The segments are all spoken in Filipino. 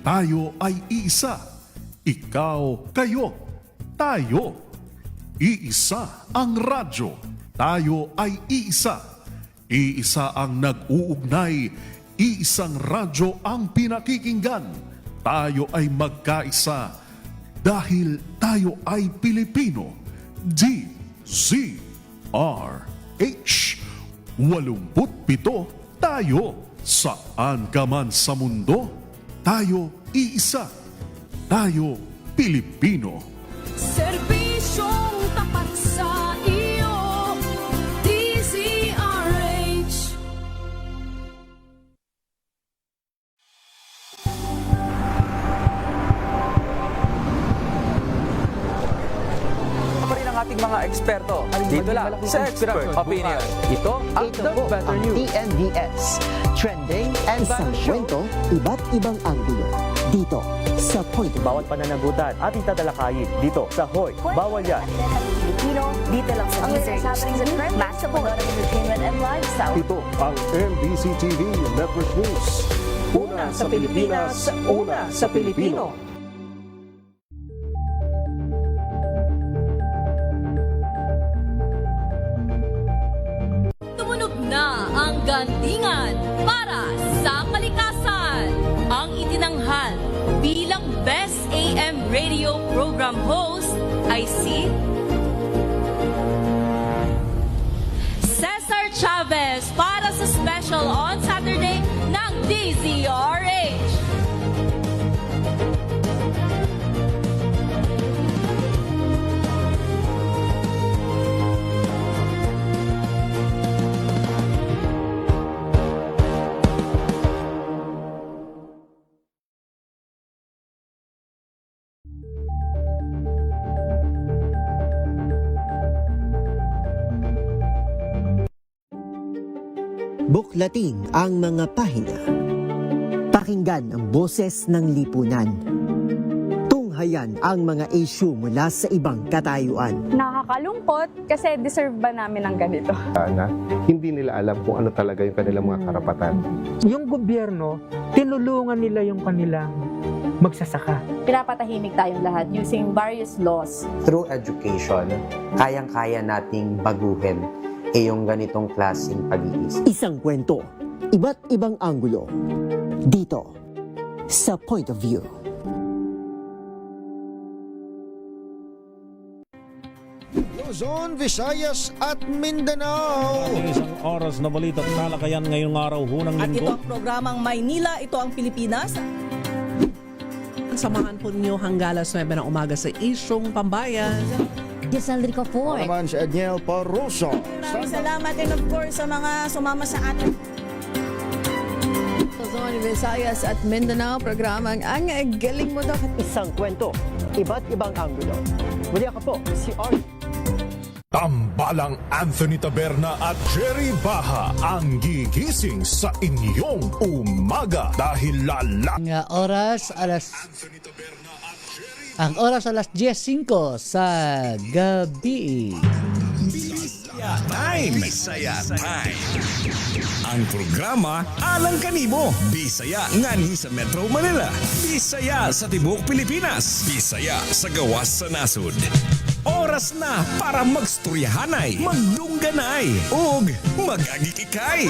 tayo ay iisa. Ikaw, kayo, tayo. Iisa ang radyo, tayo ay iisa. Iisa ang nag-uugnay, iisang radyo ang pinakikinggan. Tayo ay magkaisa dahil tayo ay Pilipino. DZRH 87 tayo. Saan ka man sa mundo, tayo iisa. Tayo Pilipino. Serbisyong tapat sa iyo, DZRH. Pa rin ang ating mga eksperto. Dito lang sa Expert Opinion. Ito ang Ito The po Better ang News. TNVS. Trending and Isang Better Show. kwento, iba't ibang anggulo. Dito sa Point of View. Bawal pananagutan ating tatalakayin dito sa Hoy. Bawal yan. Filipino, dito lang sa DZRH. Match of entertainment and lifestyle. Ito ang NBC TV Network News. Una sa Pilipinas, una sa Pilipino. Tumunog na ang gandingan para sa kalikasan. Ang itinanghal bilang Best AM Radio Program Host ay si Cesar Chavez para sa special on Saturday ng DZRH. Buklatin ang mga pahina. Pakinggan ang boses ng lipunan. Tunghayan ang mga issue mula sa ibang katayuan. Nakakalungkot kasi deserve ba namin ng ganito? Na hindi nila alam kung ano talaga yung kanilang mga karapatan. Yung gobyerno, tinulungan nila yung kanilang magsasaka. Pinapatahimik tayong lahat using various laws. Through education, kayang-kaya nating baguhin yung ganitong klaseng pag-iisip. Isang kwento, iba't ibang anggulo. Dito sa Point of View. Luzon, Visayas at Mindanao. Isang oras na balita at talakayan ngayong araw hunang At ito linggo. ang programang Maynila, ito ang Pilipinas. Samahan po ninyo hanggang alas 9 ng umaga sa Isyong Pambayan. Giselle Rico Foy. Naman si Edniel Parroso. Maraming salamat and of course sa mga sumama sa atin. Luzon, Visayas at Mindanao, programang Ang Galing Mo Daw. Isang kwento, iba't ibang anggulo. Muli ako po, si Arnie. Tambalang Anthony Taberna at Jerry Baha ang gigising sa inyong umaga dahil Ang oras alas 10:05 sa gabi. Bisaya Time. Ang programa alang kanimo. Bisaya ngani sa Metro Manila. Bisaya sa tibuok Pilipinas. Bisaya sa gawas sa nasud. Oras na para magstoryahanay, magdungganay, ug magagikikay.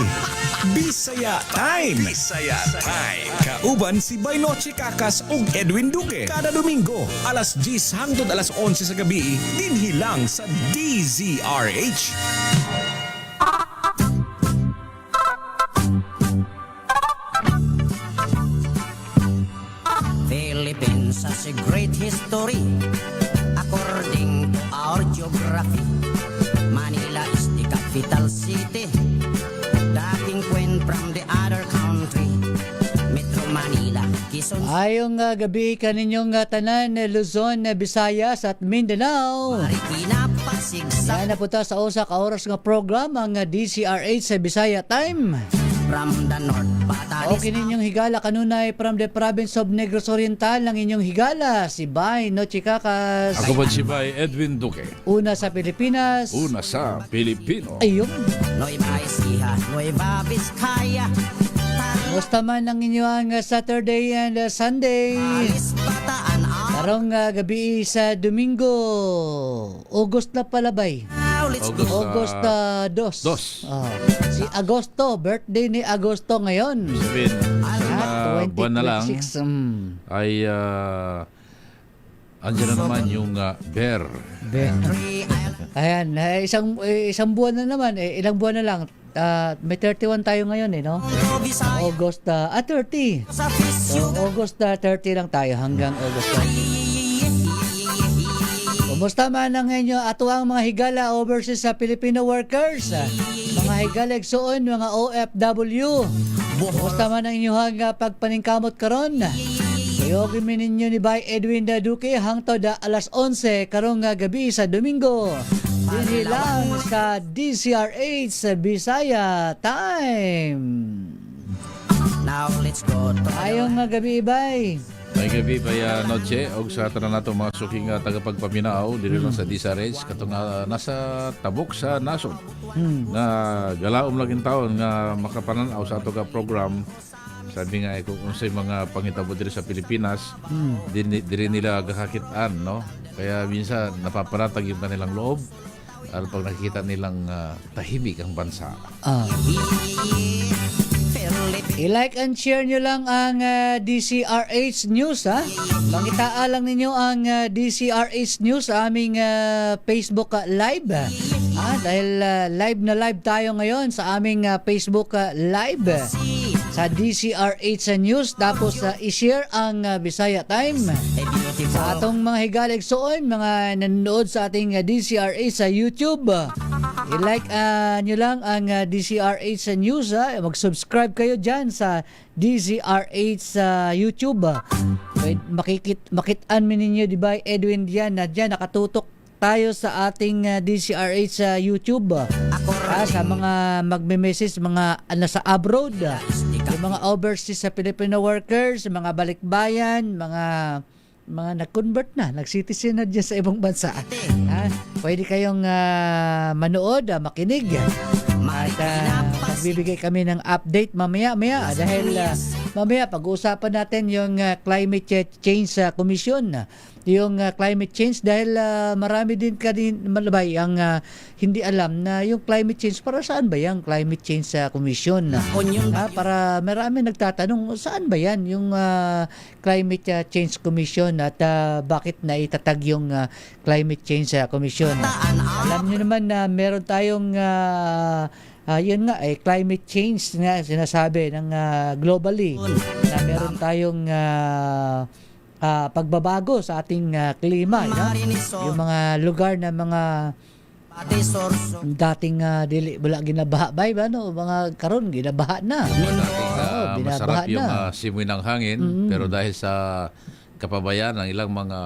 Bisaya Time. Bisaya Time. Kauban si Bainoche Kakas ug Edwin Duque. Kada Domingo, alas 10 hangtod alas 11 sa gabi, dinhi lang sa DZRH. Philippines has a great history. According to our geography, Manila is the capital city. Dating queen from the other country, Metro Manila, Quezon. Ayong gabi kaninyong tanan, Luzon, Visayas at Mindanao. Marikina, Pasigsag. Yan na po ta sa usa ka oras nga program ang DCRH sa Bisaya Time. From the north, Batanes. Okay ninyong higala kanunay from the province of Negros Oriental ang inyong higala si Bay Noche Kakas. Ako po si Bay Edwin Duque. Una sa Pilipinas. Una sa Pilipino. Ayun. Nueva Ecija, Nueva Vizcaya. Kumusta man ang inyong Saturday and Sunday? Karong gabi sa Domingo. August na palabay. August 2. Si Agosto, birthday ni Agosto ngayon. Sabihin, buwan na lang 2026. ay andyan na naman yung bear. Ayan, isang buwan na naman. Ilang buwan na lang. May 31 tayo ngayon no? August 30. So, August 30 lang tayo hanggang August 30. Kumusta man ang inyo ato ang mga higala overseas sa Filipino workers? Mga higala igsoon, mga OFW. Kumusta man ang inyong pagpaningkamot karon? Kayogin mi ninyo ni Bay Edwin Duque hangtod alas 11 karong gabi sa Domingo. Dili lang sa DCRH sa Bisaya Time. Now let's go. Ayong gabi, Bay. May gabi pa noche og sa tanan nato mga suking tagapagpaminaaw dili lang sa DCRH katong nasa tabok sa nasod. Na galaom laging taon nga makapananaw sa ato ka program. Sabi nga kung unsay mga pangitabo diri sa Pilipinas, diri nila gakakitaan, no? Kaya minsan napaparatag yung kanilang loob at pag nakikita nilang tahimik ang bansa. I-like and share nyo lang ang DCRH News, ha? Pangitaan lang ninyo ang DCRH News sa aming Facebook Live. Dahil live na live tayo ngayon sa aming Facebook Live sa DCRH News. Tapos i-share ang Bisaya Time sa atong mga higaligsoon, mga nanonood sa ating DCRH sa YouTube. I-like nyo lang ang DCRH News, ha? Mag-subscribe kayo dyan sa DCRH sa YouTube. Makitaan mi ninyo, di ba, Edwin, diyan na dyan nakatutok tayo sa ating DCRH sa YouTube. Sa mga magme-message, mga nasa abroad, yung mga overseas sa Filipino workers, mga balikbayan, mga nag-convert na, nag-citizen na dyan sa ibang bansa. Pwede kayong manood, makinig. At magbibigay kami ng update mamaya dahil mamaya pag-uusapan natin yung Climate Change Commission. Yung climate change dahil marami din malabay ang hindi alam na yung climate change, para saan ba yung Climate Change Commission? Para marami nagtatanong saan ba yan yung Climate Change Commission at bakit na itatag yung Climate Change Commission? Alam nyo naman na meron tayong yun nga climate change nga sinasabi ng globally na meron tayong pagbabago sa ating klima, no? Yung mga lugar na mga dating wala ginabaha ba, no? Mga karon ginabaha na. Masarap yung simoy ng hangin, pero dahil sa kapabayan ng ilang mga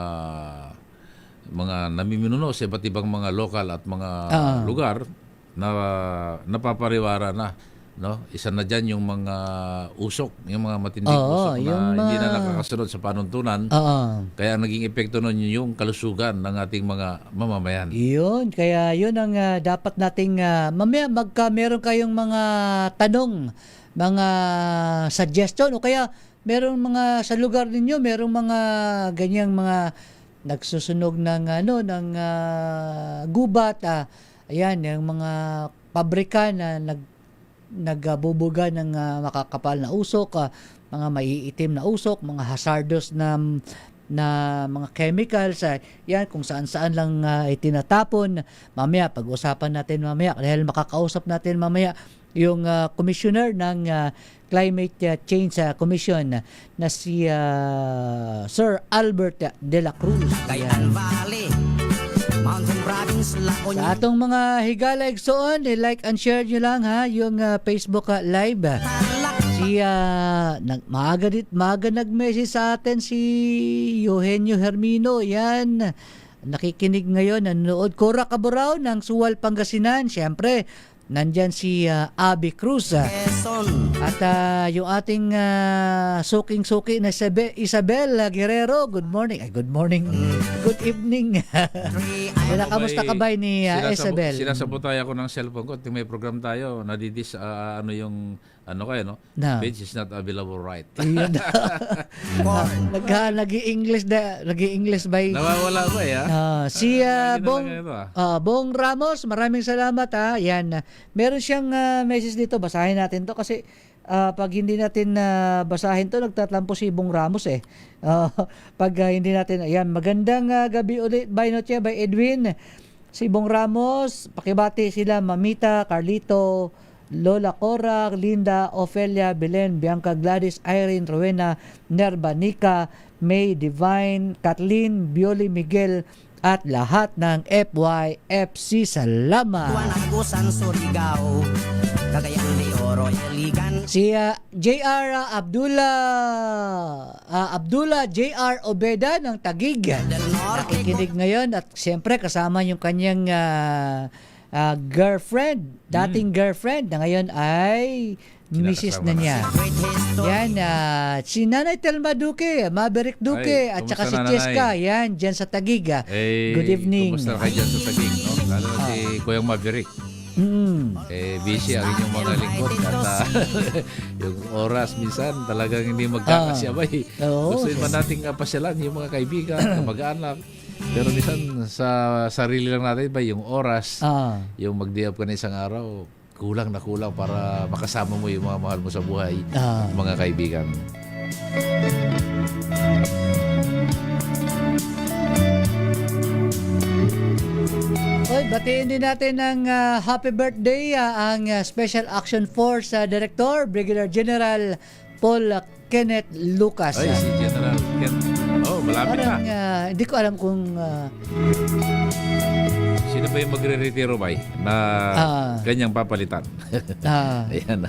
namiminuno sa iba't ibang mga lokal at mga lugar na napapariwara na, no? Isa na dyan yung mga usok, yung mga matinding usok na hindi na nakakasunod sa panuntunan. Kaya ang naging epekto nun yung kalusugan ng ating mga mamamayan. Yun, kaya yun ang dapat nating mamaya meron kayong mga tanong, mga suggestion, o kaya meron mga sa lugar ninyo, merong mga ganyang mga nagsusunog ng gubat, ayan, yung mga pabrika na nagbubuga ng makakapal na usok, mga maiitim na usok, mga hazardous na mga chemicals, yan kung saan-saan lang itinatapon. Mamaya pag-usapan natin dahil makakausap natin mamaya yung commissioner ng Climate Change Commission na si Sir Albert de la Cruz. Cagayan Valley, Mountain Province, sa atong mga higala igsoon, like and share nyo lang yung Facebook Live. Si maaga nag-message sa atin si Eugenio Hermino, yan nakikinig ngayon, nanonood. Cora Caburaw ng Suwal, Pangasinan, syempre nandyan si Abby Cruz. At yung ating suking-suki na Isabel Guerrero, good morning. Good morning. Good evening. Kamusta ka ba ni Isabel? Sinasabotay ako ng cellphone ko. May program tayo. Nadidis yung ano kayo, no? Na. Page is not available right. Iyon. Nag-English ba? Nawawala ba eh, ha? Si Bong Ito, Bong Ramos, maraming salamat ha. Yan. Meron siyang message dito, basahin natin to kasi pag hindi natin basahin to, nagtatlampo si Bong Ramos eh. Pag hindi natin, ayan, magandang gabi ulit by Noche, by Edwin. Si Bong Ramos, pakibati sila Mamita, Carlito, Lola Cora, Linda, Ofelia, Belen, Bianca, Gladys, Irene, Rowena, Nerva, Nika, May, Divine, Kathleen, Bioli, Miguel, at lahat ng FYFC. Salamat. Wanagusan Surigao, Cagayan de Oro, Iligan. Si JR Abdullah JR Obeda ng Taguig. Nakikinig ngayon at siyempre kasama yung kanyang girlfriend, dating girlfriend na ngayon ay Mrs. na niya. Yan, si Nanay Telma Duque, Maverick Duque, at saka si Cheska, yan, dyan sa Taguig. Good evening. Kumusta kayo dyan sa Taguig, no? Lalo na si Kuyang Maverick. Busy ang inyong mga lingkod at yung oras minsan talagang hindi magkakasyabay. Gusto man nating pasyalan yung mga kaibigan, kamag-anak. Pero minsan sa sarili lang natin ba yung oras, yung mag-day up ka na isang araw, kulang na kulang para makasama mo yung mga mahal mo sa buhay, mga kaibigan. Oy, batiin din natin ng happy birthday ang Special Action Force Director, Brigadier General Paul Kenneth Lucas. Ay, si General Kenneth. Oh, malapit parang, na. Hindi ko alam kung... Sino ba yung magre-retiro ba na ganyang papalitan? Ayan.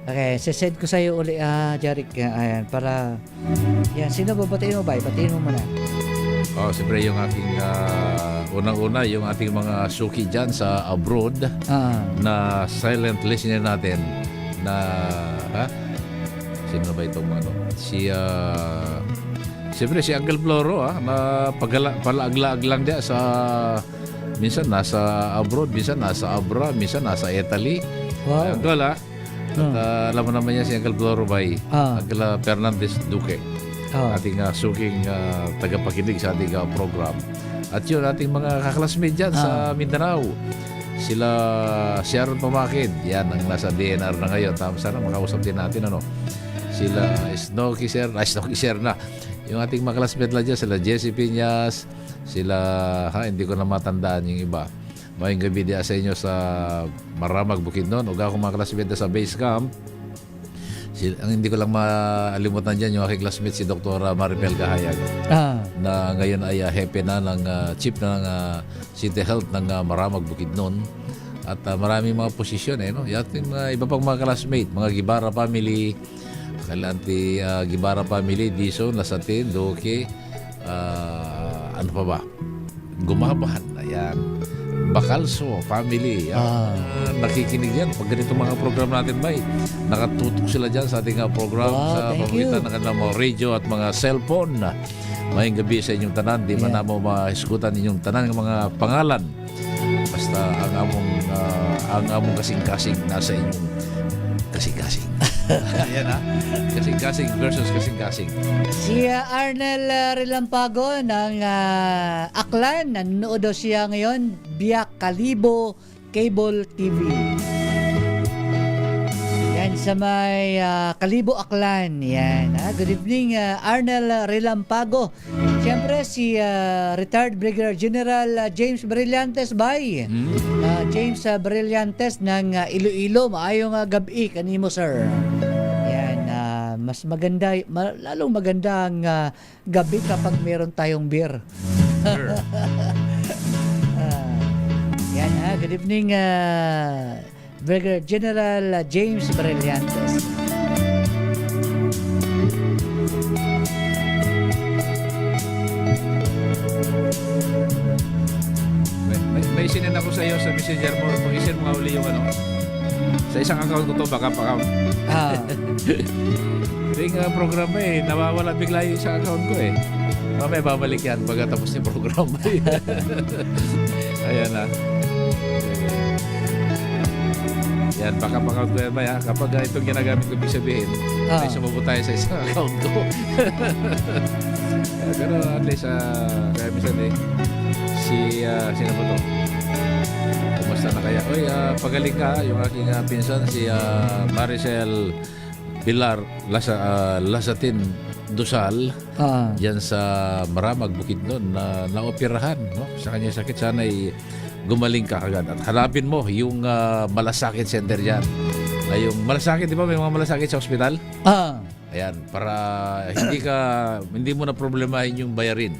Okay, sesend ko sa iyo uli, Jaric. Ayan, para... Yan, sino ba batiin mo ba? Batiin mo muna. Siyempre yung ating unang-una, yung ating mga suki dyan sa abroad na silent listener natin na sino ba itong siyempre si Uncle Floro na palaaglaag lang dia sa minsan nasa abroad, minsan nasa Abra, minsan nasa Italy. Wow. Uncle at alam mo naman niya si Uncle Floro by Uncle Fernandez Duque. Ating suking tagapakinig sa ating program. At yun, ating mga kaklasmate dyan sa Mindanao. Sila Sharon Pamakid, yan ang nasa DNR na ngayon. Sana makausap din natin sila Snooki Sir na. Yung ating mga classmate lang dyan, sila Jessie Piñas, sila, hindi ko na matandaan yung iba. Maying gabi dia sa inyo sa Maramag, Bukidnon. Uga akong mga classmate sa base camp. Ang hindi ko lang maalimutan dyan yung aking classmate si Dr. Maripel Kahayag na ngayon ay hepe na ng chief na ng City Health ng Maramag, Bukidnon at maraming mga posisyon yung iba pang mga classmate, mga Gibara family, Kalanti Gibara family, Dison, Lasatin, Doke, ano pa ba? Gumabahan, ayan. Bakalso family, nakikinig yan pag ganito mga program natin ba nakatutok sila dyan sa ating program sa pamagitan ng kanilang mga radio at mga cellphone. Maying gabi sa inyong tanan, di man na mo maiskutan inyong tanan ng mga pangalan, basta ang among kasing-kasing nasa inyong kasing-kasing. Ayan kasing-kasing versus kasing-kasing. Si Arnel Relampago ng Aklan, nanonood daw siya ngayon via Kalibo Cable TV. Yan sa may Kalibo Aklan. Yan. Good evening, Arnel Relampago. Siyempre si retired Brigadier General James Brillantes bay. James Brillantes ng Iloilo. Maayong gabi kanimo, sir. Mas maganda, lalong maganda ang gabi kapag meron tayong beer. Yan good evening Brigadier General James Brillantes. May sinend ako sa iyo sa messenger mo, pag-isend mo nga uli yung sa isang account ko to, backup account. Yung program nawawala bigla yung isang account ko mamaya babalik yan pagkatapos ng program. Ayan Yan, baka pang-out ko yan ba, ha? Kapag itong ginagamit ko, ibig sabihin, ay sumabot tayo sa isang account ko. Pero at least, kaya minsan sino ba to? Kumusta na kaya? Uy, pagaling ka, yung aking pinsan, si Maricel Pilar Lasatin Dusal, yan sa Maramag, Bukidnon, na naoperahan, no? Sa kanya sakit, sana gumaling ka agad. At hanapin mo yung malasakit center dyan. Ay, yung malasakit, di ba? May mga malasakit sa ospital? Ayan, para hindi mo na problemahin yung bayarin.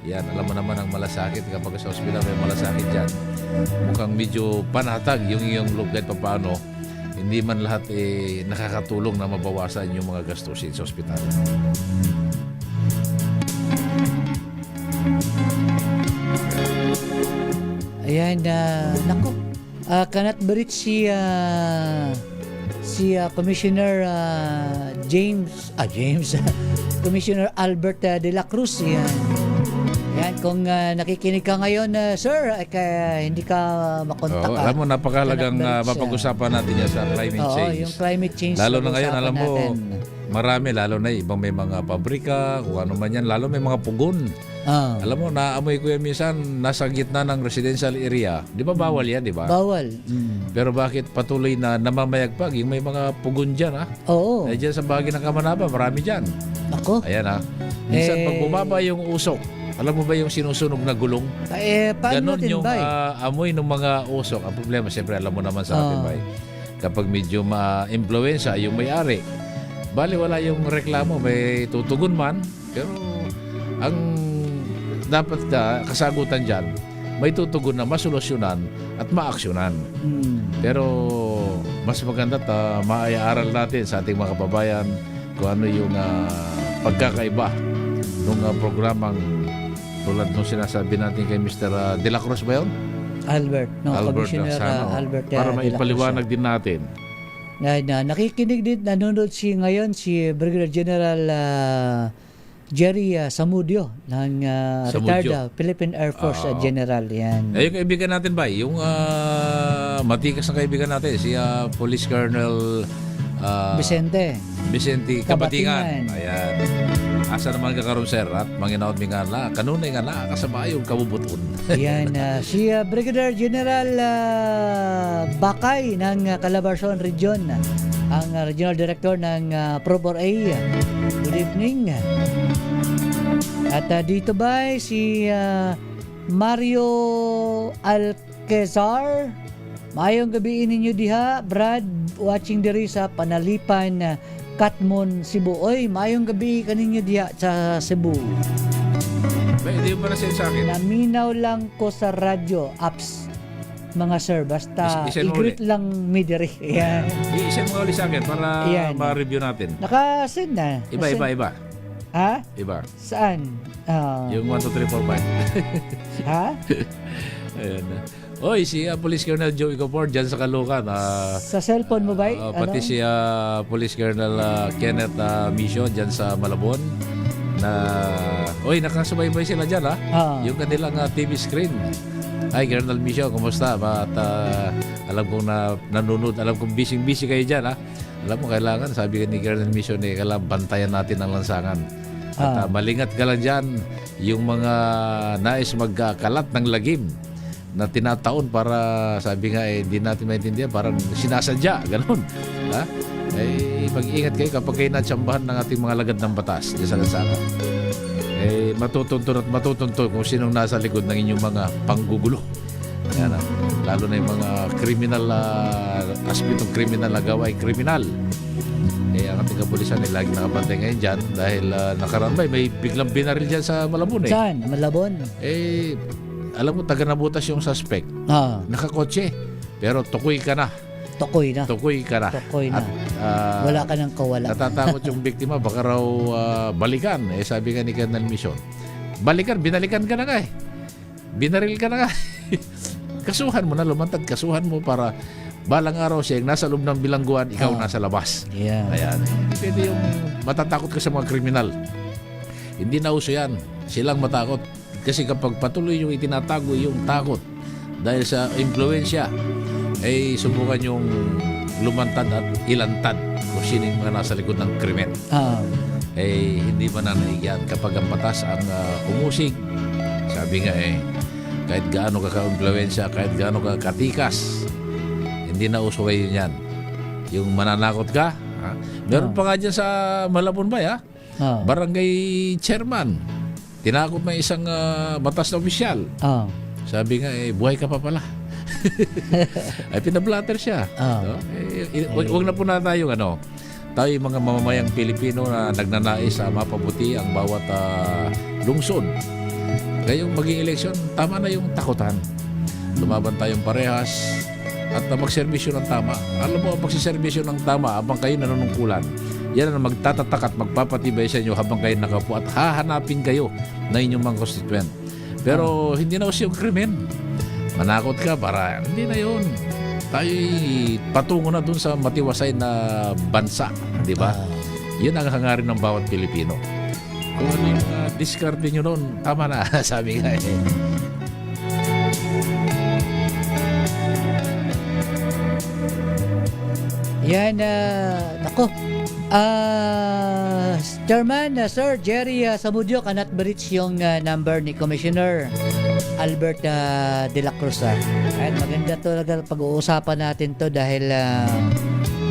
Yan, alam mo naman ang malasakit kapag sa ospital may malasakit dyan. Mukhang medyo panatag yung iyong loob kahit paano. Hindi man lahat nakakatulong na mabawasan yung mga gastusin sa ospital. Ayan, nako. Kanat berit si Commissioner James Commissioner Albert de la Cruz. Yan, kung nakikinig ka ngayon, sir, kaya hindi ka makontak. Alam mo, napakahalagang mapag-usapan natin yan sa climate change. Yung climate change. Lalo na ngayon, alam mo, marami, lalo na ibang may mga pabrika, kung ano man yan, lalo may mga pugon. Alam mo, naamoy ko yan minsan, nasa gitna ng residential area. Di ba bawal yan, di ba? Bawal. Pero bakit patuloy na namamayagpag? Yung may mga pugon dyan, ha? Oo. Ay, dyan sa bahagi ng Kamanaba, marami dyan. Ako? Ayan, ha? Minsan, pag bumaba yung usok, alam mo ba yung sinusunog na gulong? Paano ganon natin yung ba? Amoy ng mga usok. Ang problema, siyempre, alam mo naman sa atin ba, kapag medyo ma-influensya yung may-ari, bali wala yung reklamo, may tutugon man, pero ang dapat kasagutan dyan, may tutugon na masolusyonan at maaksyonan. Pero mas maganda maaaral natin sa ating mga kababayan kung ano yung pagkakaiba ng programang tulad nung sinasabi natin kay Mr. De La Cruz ba yun? Albert, Commissioner Albert para maipaliwanag din natin. Nakikinig din, nanonood ngayon si Brigadier General Jerry Samudio ng retired Philippine Air Force General. Yan. Yung kaibigan natin ba? Yung matikas na kaibigan natin, si Police Colonel Vicente Kabatingan. Ayan. Asa naman kakaroon, sir, at manginaot mi nga na, kanunay nga na, kasama yung kabubuton. Yan, si Brigadier General Bakay ng Calabarzon Region, ang Regional Director ng Probor A. Good evening. At dito ba si Mario Alquezar. Mayong gabi ninyo diha, Brad, watching diri sa Panalipan, Katmon, Cebu. Oy, mayong gabi kaninyo diha sa Cebu. Hindi mo pa na sa akin. Naminaw lang ko sa radyo apps, mga sir. Basta i-greet lang mi diri. Ayan. I-send mo ulit sa akin para ma-review natin. Naka-send na. Iba. Ha? Iba. Saan? Yung 1, 2, 3, 4, 5. Ha? Ayan. Oy, si Police Colonel Joey Copor dyan sa Caloocan. Sa cellphone mo ba? Pati si Police Colonel Kenneth Misho dyan sa Malabon. Oy, nakasubaybay sila dyan, ha? Yung kanilang TV screen. Hi, Colonel Misho, kumusta? At alam kong nanonood, alam kong busy kayo dyan, ha? Alam mo, kailangan, sabi ni Colonel Misho, kailangan bantayan natin ang lansangan. At malingat ka lang dyan, yung mga nais magkalat ng lagim na tinataon para, sabi nga, hindi natin maintindihan, parang sinasadya, ganun. Ha? Mag-iingat kayo kapag kayo natsambahan ng ating mga lagad ng batas dyan sa lansangan. Matutuntun at matutuntun kung sinong nasa likod ng inyong mga panggugulo. Yan, lalo na yung mga kriminal, aspetong kriminal na gawa ay kriminal. Ang ating kapulisan ay lagi nakabantay ngayon dyan dahil nakaraan may biglang binaril dyan sa Malabon. Saan? Malabon? Alam mo, taga-nabutas yung suspect. Nakakotse. Pero tukoy ka na. Tukoy na. At, wala ka ng kawala. Natatakot yung biktima, baka raw balikan. Sabi nga ni Colonel Mission, binalikan ka na nga eh. Binaril ka na nga. Kasuhan mo na, lumantad. Kasuhan mo para balang araw siya nasa loob ng bilangguan, ikaw nasa labas. Yeah. Ayan. Hindi pwede yung matatakot ka sa mga kriminal. Hindi na uso yan. Silang matakot. Kasi kapag patuloy yung itinatago yung takot dahil sa impluensya, subukan yung lumantad at ilantad kung sino yung mga nasa likod ng krimen. Hindi man na naigyan kapag ang batas ang umusig. Sabi nga kahit gaano ka ka-influensya, kahit gaano ka katikas, hindi na usaway yun yan. Yung mananakot ka, meron pa nga dyan sa Malabon Bay, barangay chairman, tinakot na isang batas na opisyal. Sabi nga, buhay ka pa pala. Ay, pinablatter siya. Huwag na po na tayo, tayo yung mga mamamayang Pilipino na nagnanais sa mapabuti ang bawat lungsod. Ngayong maging eleksyon, tama na yung takutan. Lumaban tayong parehas at magserbisyo ng tama. Alam mo, ang pagsiservisyo ng tama habang kayo nanunungkulan, yan ang magtatatak at magpapatibay sa inyo habang kayo nakapo at hahanapin kayo na inyong mga constituent. Pero hindi na uso yung krimen. Manakot ka para hindi na yun. Tayo'y patungo na dun sa matiwasay na bansa, di ba? Yun ang hangarin ng bawat Pilipino. Kung ano yung diskarte nyo noon, tama na, sabi nga Yan, nako. Chairman, Sir Jerry Samudio, cannot reach yung number ni Commissioner Albert de la Cruz. At maganda talaga pag-uusapan natin to dahil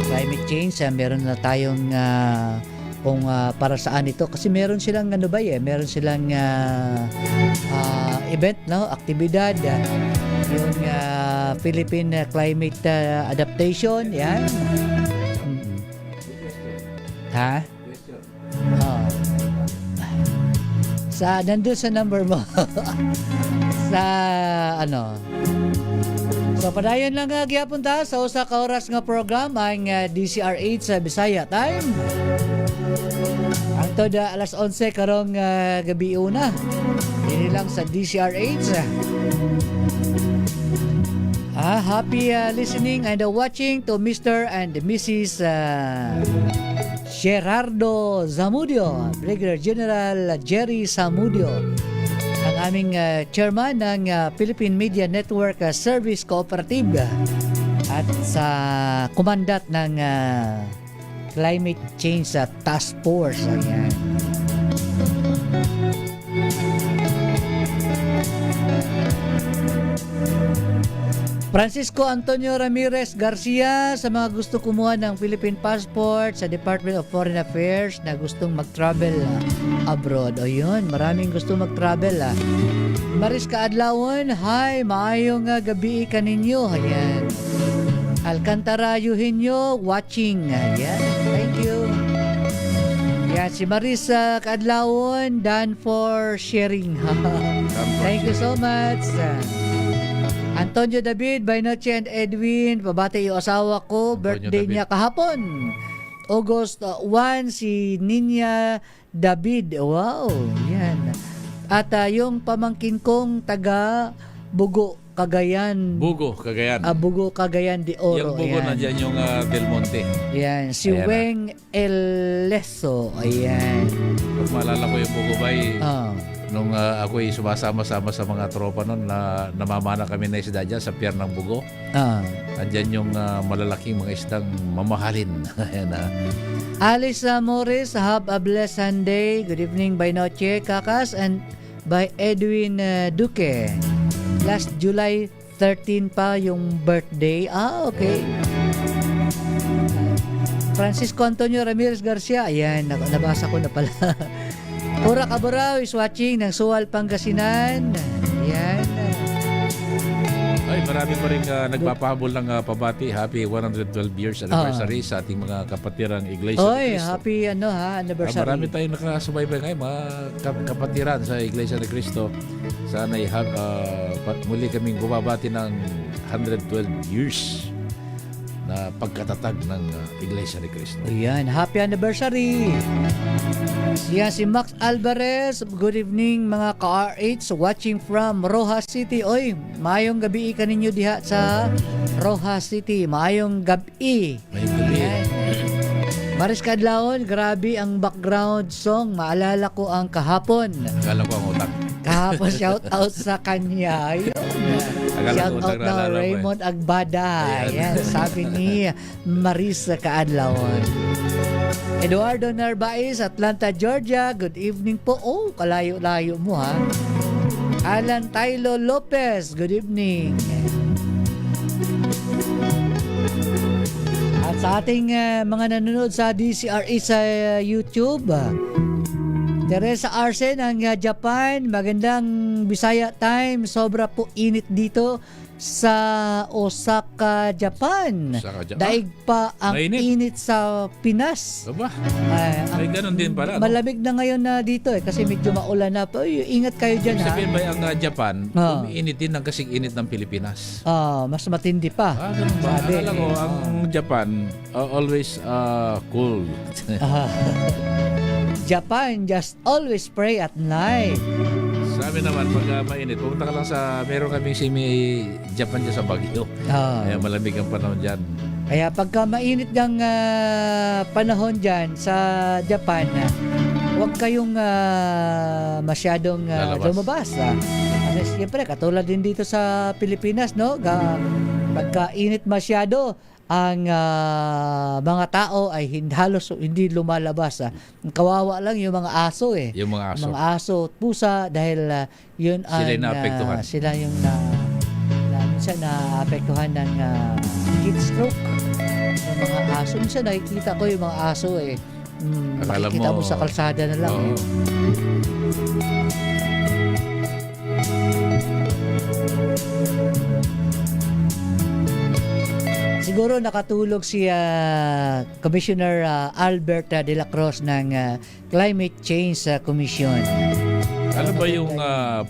climate change, meron na tayong kung para saan ito kasi meron silang meron silang event, aktibidad, yung Philippine Climate Adaptation, yan. Nandun sa number mo. So padayon lang gyapon ta sa usa ka oras nga program ang DCR8 sa Bisaya Time. Ang toda alas 11 karong gabi una. Dili lang sa DCR8. Happy listening and watching to Mr. and Mrs. Gerardo Zamudio, Brigadier General Jerry Zamudio, ang aming chairman ng Philippine Media Network Service Cooperative at sa kumandat ng Climate Change Task Force. Ayan. Francisco Antonio Ramirez Garcia, sa mga gusto kumuha ng Philippine passport sa Department of Foreign Affairs na gustong mag-travel abroad. O yun, maraming gusto mag-travel. Maris Kaadlawon, hi, maayong gabi kaninyo. Ayan. Alcantara Eugenio, watching. Ayan, thank you. Yan, si Maris Kaadlawon, done for sharing. Thank you so much. Antonio David, Bainoche and Edwin, pabati yung asawa ko, birthday niya kahapon. August 1, si Ninya David. Wow, yan. At yung pamangkin kong taga Bugo, Cagayan. Bugo, Cagayan. Bugo, Cagayan de Oro. Yung Bugo na dyan yung Del Monte. Yan, si ayan, Weng Eleso. Ayan. Kung maalala ko yung Bugo Bay, nung ako'y sumasama-sama sa mga tropa noon na namamana kami na isda dyan sa pier ng Bugo. Andyan yung malalaking mga isdang mamahalin. Alice Morris, have a blessed Sunday. Good evening by Noche, Kakas, and by Edwin Duque. Last July 13 pa yung birthday. Okay. Francisco Antonio Ramirez Garcia. Ayan, nabasa ko na pala. Ura Caburaw is watching ng Suwal, Pangasinan. Yan. Ay, marami pa rin nagpapahabol ng pabati. Happy 112 years anniversary sa ating mga kapatirang Iglesia ni Cristo. Happy anniversary. Marami tayong nakasubaybay ngayon, mga kapatiran sa Iglesia ni Cristo. Sana muli kaming bumabati ng 112 years na pagkatatag ng Iglesia ni Cristo. Ayan, happy anniversary! Yan si Max Alvarez. Good evening mga ka-RH watching from Rojas City. Oy, maayong gabi ka ninyo diha sa Rojas City. Maayong gabi. Maayong gabi. Maris Kadlaon, grabe ang background song. Maalala ko ang kahapon. Akala ko ang utak. Kahapon shout out sa kanya. Ayun. Akala Shout ko out na naglalaro, Raymond Agbada. Ayan. Yan, sabi ni Marisa Kaadlawon. Eduardo Narvaez, Atlanta, Georgia. Good evening po. Oh, kalayo-layo mo ha. Alan Tylo Lopez, good evening. At sa ating mga nanonood sa DCRA sa YouTube, Teresa Arce ng Japan, magandang Bisaya time. Sobra po init dito sa Osaka, Japan. Daig pa ang init sa Pinas. Aba, may ganun din pala. No? Malamig na ngayon na dito kasi medyo maulan na. Ingat kayo dyan ha. Sabihin ba ang Japan, umiinit din ng kasing init ng Pilipinas? Mas matindi pa. Ganun ba? Akala ko ang Japan always cool. Japan just always pray at night. Sa amin naman, pag mainit, pumunta ka lang sa, meron kaming Japan dyan sa Baguio. Kaya malamig ang panahon dyan. Kaya pagka mainit ng panahon dyan sa Japan, huwag kayong masyadong lumabas. Kasi siyempre, katulad din dito sa Pilipinas, no? Pagka init masyado, ang mga tao ay halos hindi lumalabas. Kawawa lang yung mga aso eh. Yung mga aso. Mga aso at pusa dahil yun ang sila naapektuhan. Sila yung minsan naapektuhan ng heat stroke. Yung mga aso. Minsan nakikita ko yung mga aso eh. Makikita mo sa kalsada na lang. Eh. Siguro nakatulog si Commissioner Albert De La Cruz ng Climate Change Commission. Ano ba yung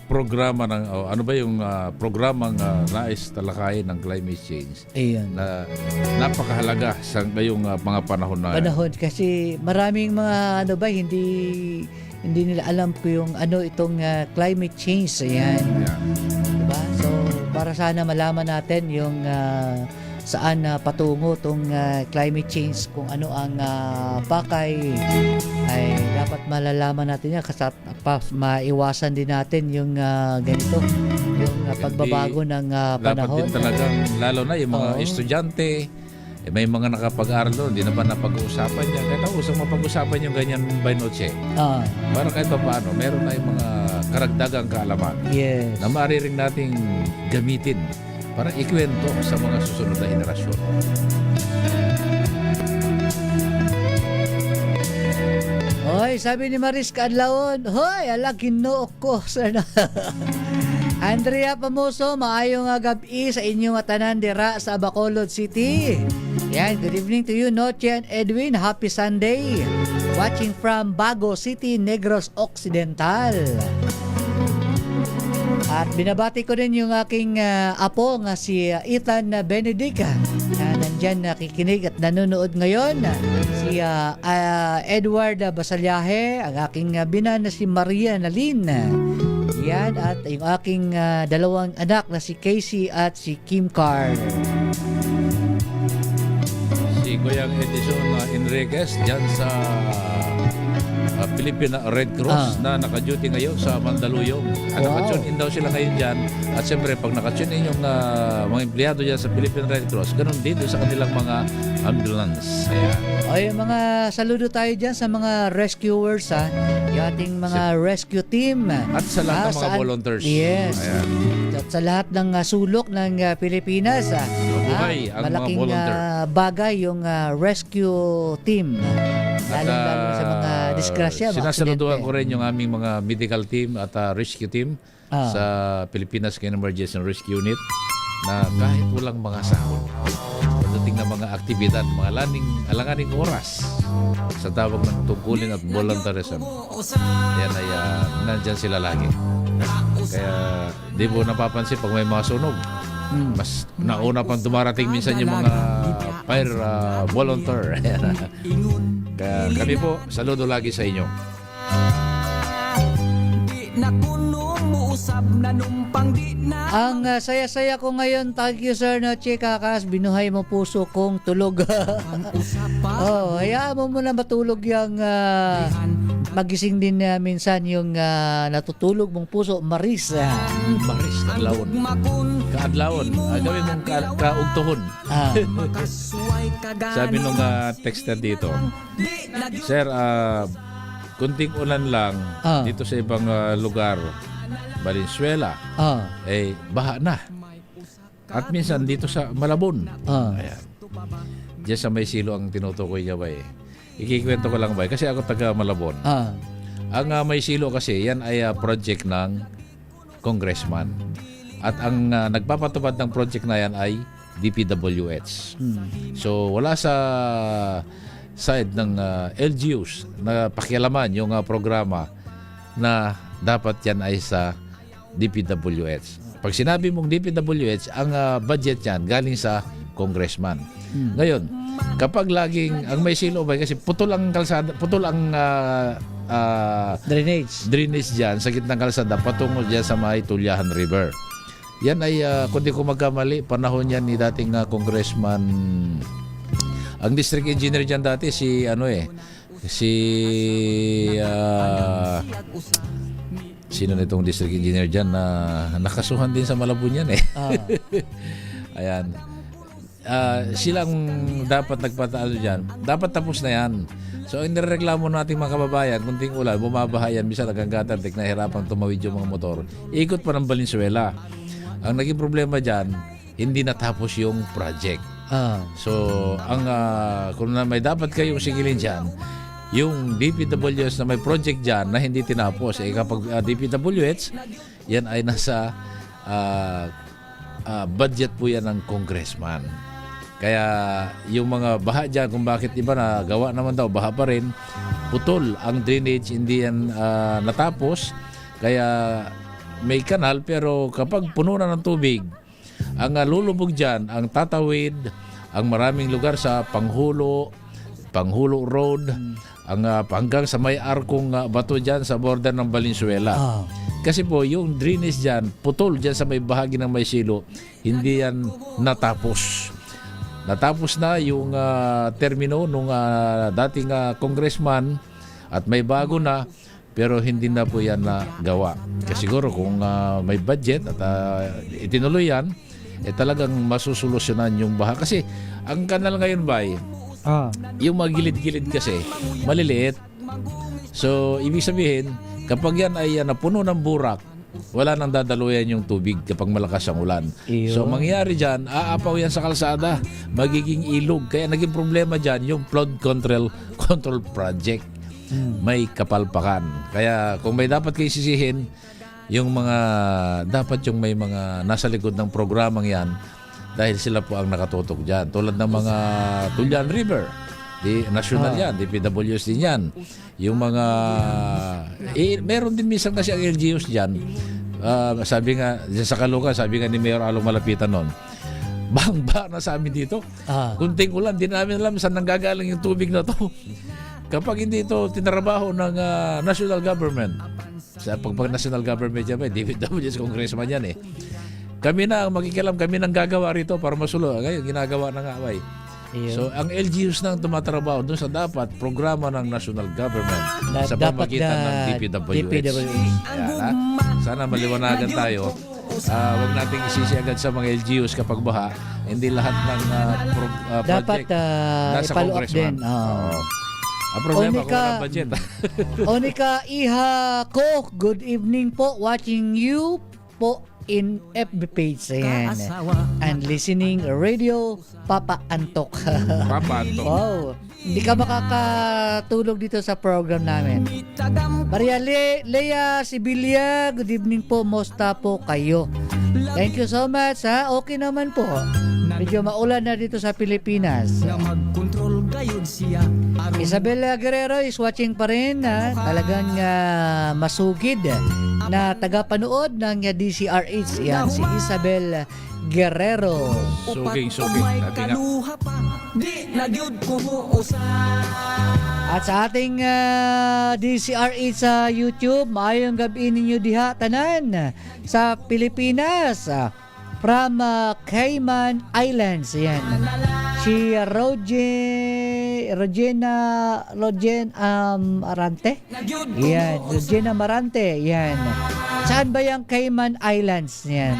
programa ng ano ba yung programang nais talakayin ng climate change? Ayun. Na napakahalaga sa ngayong mga panahon na. Panahon kasi maraming mga hindi nila alam po yung itong climate change. Ayan. Yeah. Diba? So para sana malaman natin yung saan patungo tong climate change, kung ano ang pakay, ay dapat malalaman natin yan kasi maiwasan din natin yung ganito, yung pagbabago ng panahon. Dapat din talagang, lalo na yung mga estudyante, may mga nakapag-aral doon, hindi naman napag-uusapan niya. Kaya usang mapag-usapan yung ganyan by noche. Para kahit pa paano, meron na yung mga karagdagang kaalaman na maaaring nating gamitin para ikwento sa mga susunod na henerasyon. Hoy, sabi ni Maris Kaadlawon, hoy, ala Ginoo ko. Andrea Pamoso, maayong gabi sa inyong tanan dira sa Bacolod City. Yan, good evening to you, Noche and Edwin. Happy Sunday. Watching from Bago City, Negros Occidental. At binabati ko rin yung aking apo nga si Ethan Benedict na nandyan nakikinig at nanonood ngayon. Si Edward Basalyahe, ang aking binan na si Maria Nalin. Yan, at yung aking dalawang anak na si Casey at si Kim Carr. Si Kuyang Edison Enriquez dyan sa Philippine Red Cross na naka-duty ngayon sa Mandaluyong. Naka-tune in daw sila ngayon dyan. At siyempre, pag naka-tune in yung mga empleyado dyan sa Philippine Red Cross, ganun dito sa kanilang mga ambulance. Ayan. O yung mga saludo tayo dyan sa mga rescuers yung ating mga rescue team. At sa lahat ng mga volunteers. Yes. Ayan. At sa lahat ng sulok ng Pilipinas. Mabuhay ang malaking mga volunteer. Bagay yung rescue team. Lalo sa mga disgrasya. Sinasaluduhan ko rin yung aming mga medical team at rescue team sa Pilipinas Emergency Rescue Unit na kahit walang mga sahod, pagdating ng mga aktibidad, mga alanganing oras sa tawag ng tungkulin at volunteerism, yan ay nandyan sila lagi. Kaya di mo napapansin pag may mga sunog, mas nauna pang dumarating minsan yung mga fire volunteer. Kaya kami po, saludo lagi sa inyo. Ang saya-saya ko ngayon. Thank you, Sir Noche Kakas. Binuhay mo puso kong tulog. Hayaan mo muna matulog yung magising din minsan yung natutulog mong puso, Maris. Maris, kadlawon. Kaadlawon. Gawin mong kaugtuhon. Sabi nung texter dito, Sir, kunting ulan lang dito sa ibang lugar, Valenzuela, baha na. At minsan dito sa Malabon. Ayan. Diyan sa May Silo ang tinutukoy niya ba Ikikwento ko lang ba kasi ako taga Malabon. Ang May Silo kasi yan ay project ng congressman. At ang nagpapatupad ng project na yan ay DPWH. So wala sa side ng LGUs na pakialaman yung programa na dapat yan ay sa DPWH. Pag sinabi mong DPWH, ang budget yan galing sa congressman. Ngayon, kapag laging ang May Silo ba kasi putol ang kalsada, putol ang drainage diyan sa gitnang kalsada patungo diyan sa may Tulyahan River. Yan ay kung di ko magkamali, panahon yan ni dating congressman, ang district engineer diyan dati sino nitong district engineer diyan na nakasuhan din sa Malabon yan Ayan. Silang dapat nagpataalo dyan. Dapat tapos na yan. So, ang nireklamo natin mga kababayan, kunting ulan, bumabaha yan, bisa naganggatartik, nahihirapang tumawid yung mga motor. Ikot pa ng Valenzuela. Ang naging problema dyan, hindi natapos yung project. So, kung may dapat kayong sigilin dyan, yung DPWH na may project dyan na hindi tinapos, kapag DPWH, yan ay nasa budget po yan ng congressman. Kaya yung mga baha dyan, kung bakit iba na gawa naman daw, baha pa rin, putol ang drainage, hindi yan natapos. Kaya may kanal, pero kapag puno na ng tubig, ang lulubog dyan, ang tatawid, ang maraming lugar sa Panghulo Road, ang hanggang sa may arkong bato dyan sa border ng Valenzuela. Kasi po, yung drainage dyan, putol dyan sa may bahagi ng May Silo, hindi yan natapos. Natapos na yung termino nung dating congressman at may bago na, pero hindi na po yan nagawa. Kasi siguro kung may budget at itinuloy yan, talagang masusolusyonan yung baha. Kasi ang kanal ngayon ba yung mga gilid-gilid kasi maliliit. So, ibig sabihin, kapag yan ay napuno ng burak, wala nang dadaluyan yung tubig kapag malakas ang ulan. So, mangyayari dyan, aapaw yan sa kalsada, magiging ilog. Kaya naging problema dyan yung flood control project. May kapalpakan. Kaya kung may dapat kayo sisihin, yung dapat yung may mga nasa likod ng programang yan, dahil sila po ang nakatutok dyan. Tulad ng mga Tulyahan River, national yan, DPWS din yan. Yung mga meron din minsan kasi ang LGUs dyan. Sabi nga sa Caloocan, sabi nga ni Mayor Along Malapitan noon, bangba na sa amin dito. Kunting ulan, di namin alam saan nanggagaling yung tubig na to. Kapag hindi ito tinarabaho ng national government, sa pag national government yan, DPWS congressman yan kami na ang makikialam, kami nang gagawa rito para masulo. Ngayon, ginagawa na nga So, ang LGUs nang tumatrabaho doon sa dapat programa ng national government sa pamagitan ng DPWH. Sana maliwanagan tayo. Huwag nating isisi agad sa mga LGUs kapag baha. Hindi lahat ng project nasa congressman. Ang problema kung walang budget. Onika Iha Ko, good evening po. Watching you po in FB page and listening radio Papa Antok. Papa Antok. Wow. Hindi ka makakatulog dito sa program namin. Maria Lea Sibilia, good evening po. Musta po kayo? Thank you so much Okay naman po. Medyo maulan na dito sa Pilipinas. Isabella Guerrero is watching pa rin. Talagang masugid na tagapanood ng DCRH. Yan, si Isabel Guerrero. Suging. At sa ating DCRH sa YouTube, maayong gabi ninyo diha tanan sa Pilipinas. From Cayman Islands. Yan. Si Arante. Yan, Regina Marante. Yan. Saan ba yung Cayman Islands? Yan.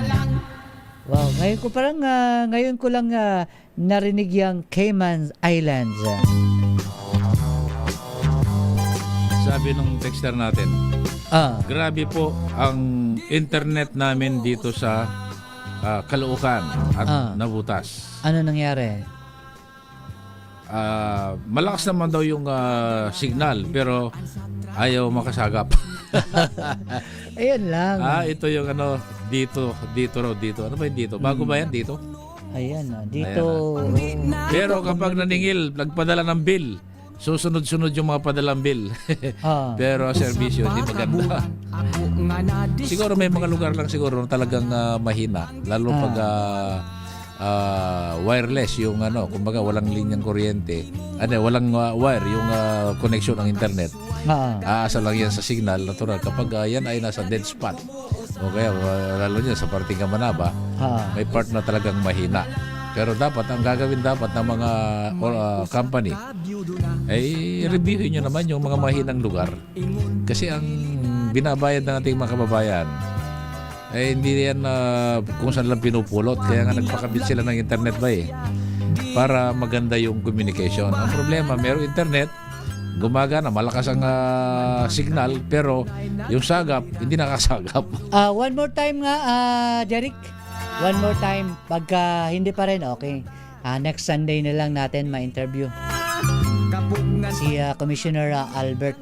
Wow, ngayon ko lang narinig yung Cayman Islands. Sabi nung texter natin, grabe po ang internet namin dito sa Caloocan at nabutas. Ano nangyari? Malakas naman daw yung signal pero ayaw makasagap. Ayun lang. Ito yung dito. Ano ba yung dito? Bago ba yan dito? Ayan, dito. Pero kapag naningil, nagpadala ng bill, susunod-sunod yung mga padalang bill. Pero serbisyo hindi maganda. Siguro may mga lugar lang siguro na talagang mahina, lalo pag wireless yung kumbaga walang linyang kuryente, walang wire yung connection ng internet. Aasa lang yan sa signal natural kapag yan ay nasa dead spot. O kaya lalo niya sa parting Kamanaba, may part na talagang mahina. Pero dapat ang gagawin ng mga company ay reviewin nyo naman yung mga mahinang lugar. Kasi ang binabayad ng ating mga kababayan ay hindi yan kung saan lang pinupulot. Kaya nga nagpakabit sila ng internet para maganda yung communication. Ang problema, mayroong internet, gumagana, malakas ang signal, pero yung sagap, hindi nakasagap. One more time nga, Jeric. One more time. Pagka hindi pa rin, okay. Next Sunday na lang natin ma-interview si Commissioner Albert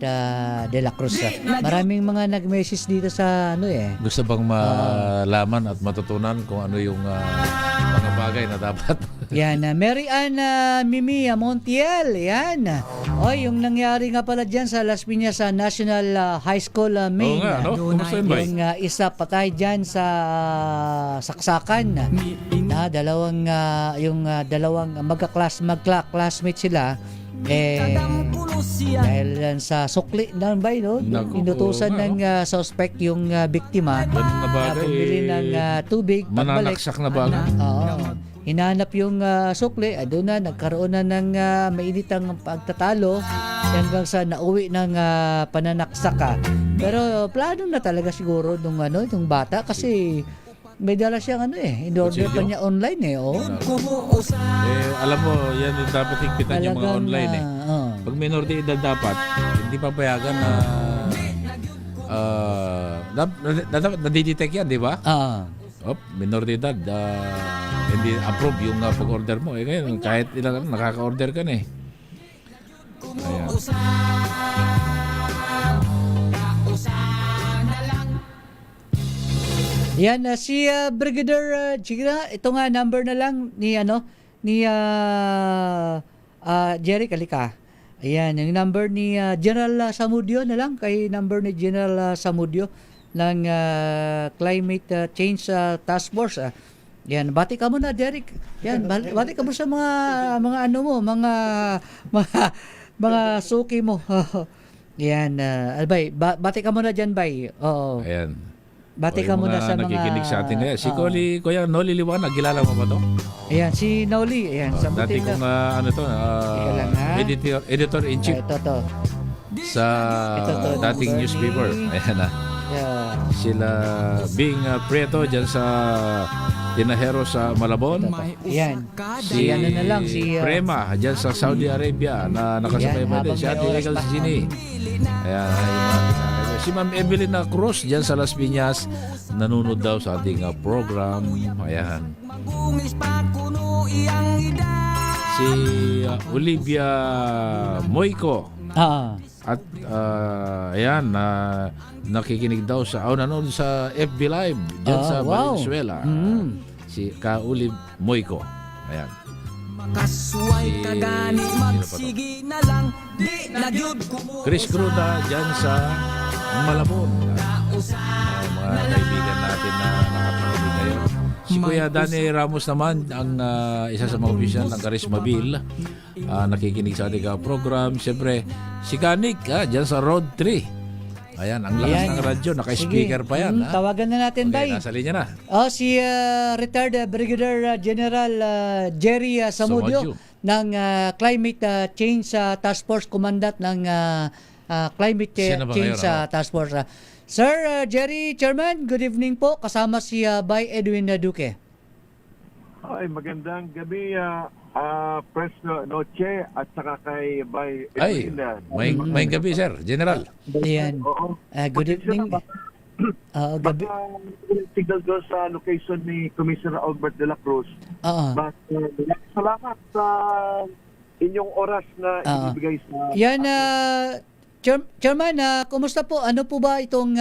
de la Cruz. Maraming mga nag-message dito sa Gusto bang malaman at matutunan kung ano yung mga bagay na dapat? Yan, Mary Ann Mimi Montiel. Yan. Yung nangyari nga pala dyan sa Las Piñas National High School Maine. Kumusta yun, Bay? Yung isa patay dyan sa saksakan na dalawang magka-classmate sila. Dahil yan sa sukli ng inutusan ng suspect yung biktima na bumili ng tubig pagbalik. Mananaksak na bagay. Hinanap yung sukli, doon na nagkaroon na ng mainitang pagtatalo hanggang sa nauwi ng pananaksaka. Pero plano na talaga siguro nung bata kasi may dala siyang in-order pa niya online alam mo, yan yung dapat higpitan yung mga online Pag minor de edad dapat, hindi papayagan na nadidetect yan, di ba? Minor de edad, hindi approve yung pag-order mo. Ngayon, kahit ilang nakaka-order ka na Ayan. Yan, si Brigadier Chigra, ito nga number na lang ni Jerry Kalika. Ayan, yung number ni General Samudio na lang, kay number ni General Samudio ng Climate Change Task Force. Yan, bati ka muna, Derek. Yan, bati ka mo sa mga suki mo. Yan, Albay, bati ka muna dyan, Bay. Oo. Ayan. Bati ka muna sa mga nakikinig sa atin ngayon. Si Kuya Noli Liwanag, kilala mo ba to? Ayan, si Noli. Ayan, dati kong editor-in-chief sa dating newspaper. Ayan sila Bing Prieto dyan sa Tinahero sa Malabon. Ayan. Si Prema dyan sa Saudi Arabia na nakasabay pa din. Si Ate Legal Sini. Ayan, si Ma'am Evelyn Cruz dyan sa Las Piñas, nanonood daw sa ating program. Ayan. Si Olivia Moico. At ayan, nakikinig daw nanonood sa FB Live dyan sa Valenzuela. Si Ka-Olive Moico. Ayan. Chris Cruda dyan sa Malabon. Mga kaibigan natin na nakapanood ngayon. Si Kuya Danny Ramos naman ang isa sa mga opisyal ng Karisma Bill, nakikinig sa ating program. Siyempre si Kanik dyan sa Road 3. Ayan, ang lakas ng radyo, naka-speaker pa yan. Tawagan na natin, Bay. Nasa linya na. Si retired Brigadier General Jerry Samudio. Climate Change Task Force, Commandant ng Climate Sino ba Change ngayon, Task Force. Sir Jerry, Chairman, good evening po. Kasama si Bay Edwin Duque. Ay, magandang gabi, Press Noche at saka kay Bay Ay, Edwin. may gabi, sir. General. Ayan. Oo. Good evening. Gabi. Signal doon sa location ni Commissioner Albert de la Cruz. But, salamat sa inyong oras na ibibigay sa... Yan, Chairman, kumusta po? Ano po ba itong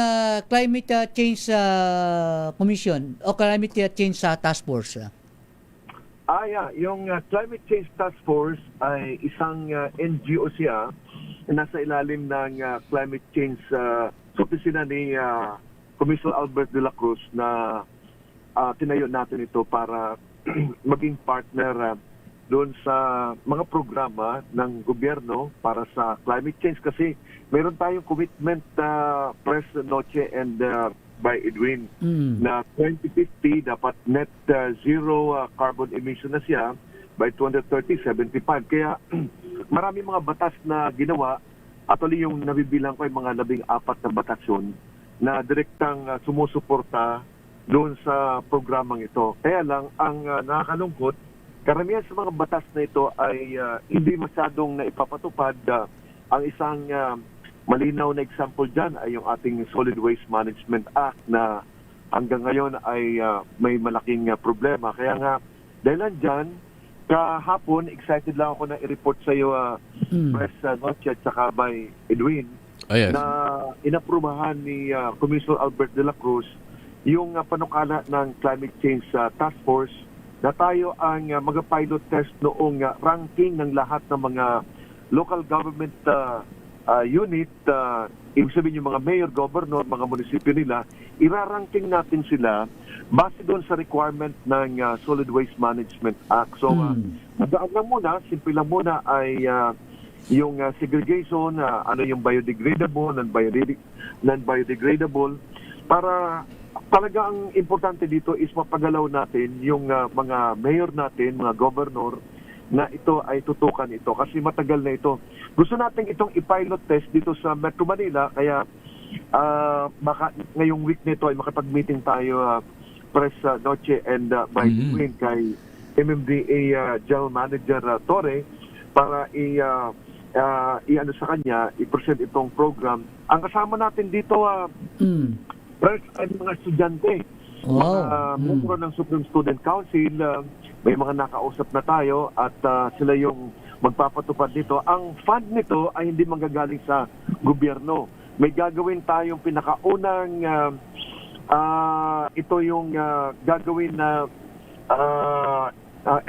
Climate Change Commission o Climate Change Task Force? Yung Climate Change Task Force ay isang NGO siya na nasa ilalim ng Climate Change sa opisina ni Commissioner Albert de la Cruz na tinayo natin ito para maging partner doon sa mga programa ng gobyerno para sa climate change kasi meron tayong commitment Press Noche and by Edwin na 2050 dapat net zero carbon emission na siya by 2030, 75. Kaya marami mga batas na ginawa. Actually yung nabibilang ko ay mga 14 na batas yun na direktang sumusuporta doon sa programang ito. Kaya lang, ang nakakalungkot, karamihan sa mga batas na ito ay hindi masyadong naipapatupad. Ang isang malinaw na example dyan ay yung ating Solid Waste Management Act na hanggang ngayon ay may malaking problema. Kaya nga, dahil dyan, kahapon, excited lang ako na i-report sa iyo, Press Noche at saka by Edwin, na inaprubahan ni Commissioner Albert de la Cruz yung panukala ng Climate Change Task Force na tayo ang mag-pilot test noong ranking ng lahat ng mga local government unit, ibig sabihin yung mga mayor, governor, mga munisipyo nila, iraranking natin sila base doon sa requirement ng Solid Waste Management Act. So, madaan lang muna, simple lang muna ay yung segregation, ano yung biodegradable, non-biodegradable, para talaga ang importante dito is mapagalaw natin yung mga mayor natin, mga governor, na ito ay tutukan ito kasi matagal na ito. Gusto natin itong i-pilot test dito sa Metro Manila, kaya baka ngayong week nito ay makapag-meeting tayo, Press Noche and by Edwin kay MMDA General Manager Torre para i-ano sa kanya, i-present itong program. Ang kasama natin dito, Press, ay mga estudyante. Membro ng Supreme Student Council, may mga nakausap na tayo at sila yung magpapatupad nito. Ang fund nito ay hindi manggagaling sa gobyerno. May gagawin tayong pinakaunang ito yung gagawin na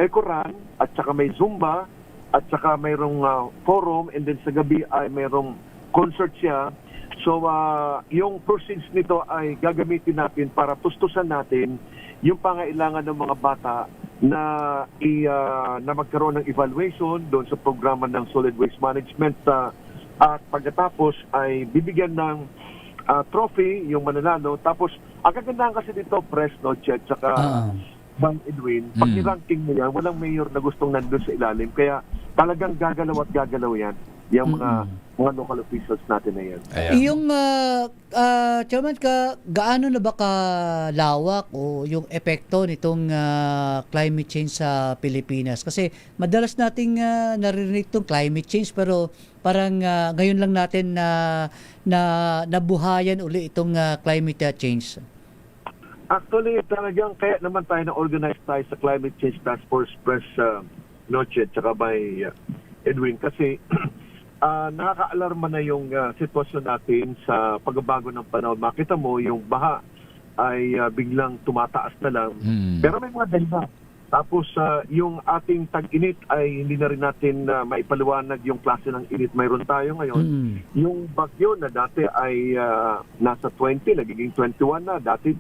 Eco-Run at saka may Zumba at saka mayroong forum and then sa gabi ay mayroong concert siya. So, yung proceeds nito ay gagamitin natin para tustusan natin yung pangailangan ng mga bata na na magkaroon ng evaluation doon sa programa ng Solid Waste Management at pagkatapos ay bibigyan ng trophy yung mananalo. Tapos, ang kagandahan kasi dito, Press Noche at saka Bang Edwin, pag i-ranking mo yan, walang mayor na gustong nandun sa ilalim. Kaya talagang gagalaw at gagalaw yan. Yung mga local officials natin na yan. Yung, Chairman, gaano na ba kalawak o yung epekto nitong climate change sa Pilipinas? Kasi madalas nating naririnig itong climate change pero parang ngayon lang natin nabuhayan uli itong climate change. Actually, talagang kaya naman tayo na-organize tayo sa Climate Change Task Force, Press Noche at saka by Edwin kasi nakaka-alarma na yung sitwasyon natin sa pagbabago ng panahon. Makita mo yung baha ay biglang tumataas na lang. Pero may mga dahilan. Tapos yung ating tag-init ay hindi na rin natin maipaliwanag yung klase ng init mayroon tayo ngayon. Yung bagyo na dati ay nasa 20, nagiging 21 na. Dati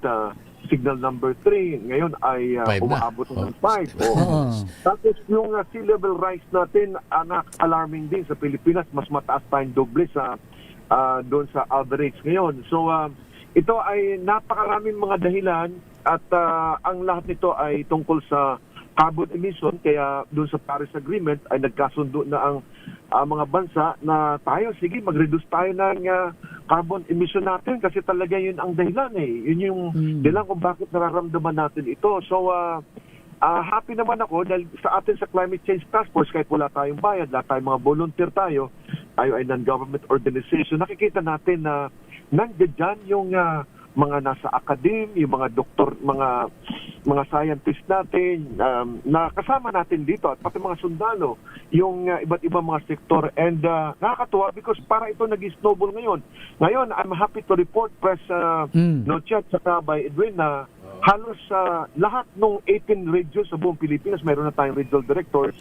signal number 3, ngayon ay umaabot ng 5. Tapos yung sea level rise natin, alarming din sa Pilipinas, mas mataas tayong doble sa doon sa average ngayon. So ito ay napakaraming mga dahilan at ang lahat nito ay tungkol sa carbon emission, kaya doon sa Paris Agreement ay nagkasundo na ang mga bansa na tayo, sige, mag-reduce tayo ng carbon emission natin kasi talaga yun ang dahilan Yun yung dahilan kung bakit nararamdaman natin ito. So, happy naman ako dahil sa atin sa Climate Change Task Force, kahit wala tayong bayad, wala tayong mga volunteer tayo ay non-government organization, nakikita natin na nandiyan dyan yung mga nasa academe, yung mga doktor, mga scientist natin na kasama natin dito at pati mga sundalo, yung iba't ibang mga sektor, and nakakatuwa because para ito nag-snowball ngayon. Ngayon, I'm happy to report, Press Noche at saka by Edwin, na halos lahat ng 18 regions sa buong Pilipinas, mayroon na tayong regional directors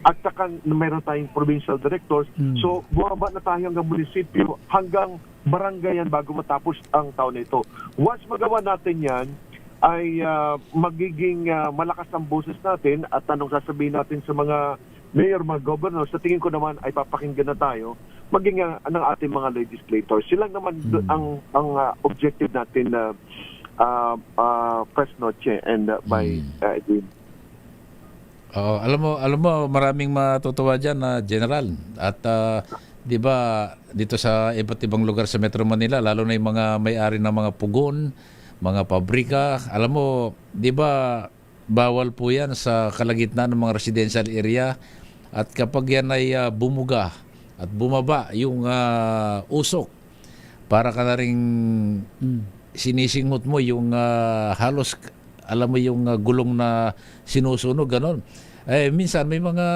at saka mayroon tayong provincial directors. So, bumaba na tayo hanggang munisipyo, hanggang barangay yan bago matapos ang taon na ito. Once magawa natin yan, ay magiging malakas ang boses natin at anong sasabihin natin sa mga mayor, mga governor, sa tingin ko naman ay papakinggan na tayo maging ng ating mga legislators. Silang naman ang objective natin na Press Noche and by Edwin. Alam mo maraming matutuwa diyan na General at 'di ba dito sa iba't ibang lugar sa Metro Manila, lalo na yung mga may-ari ng mga pugon, mga pabrika, alam mo 'di ba bawal po 'yan sa kalagitnaan ng mga residential area, at kapag yan ay bumuga at bumaba yung usok, para ka na ring sinisingot mo yung halos alam mo yung gulong na sinusunog, ganon. Minsan may mga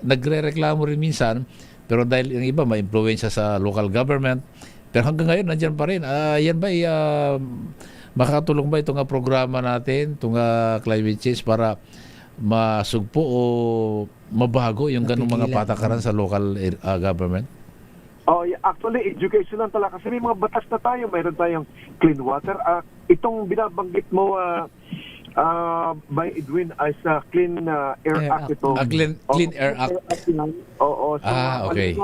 nagre-reklamo rin minsan, pero dahil yung iba may impluwensya sa local government, pero hanggang ngayon nandiyan pa rin. Yan ba makakatulong ba itong programa natin, itong climate change, para masugpo o mabago yung ganung mga patakaran sa local government? Actually, education lang talaga. Kasi may mga batas na tayo. Mayroon tayong Clean Water Act. Itong binabanggit mo by Edwin ay sa Clean Air Act ito. Clean Air Act. Oo. So, okay.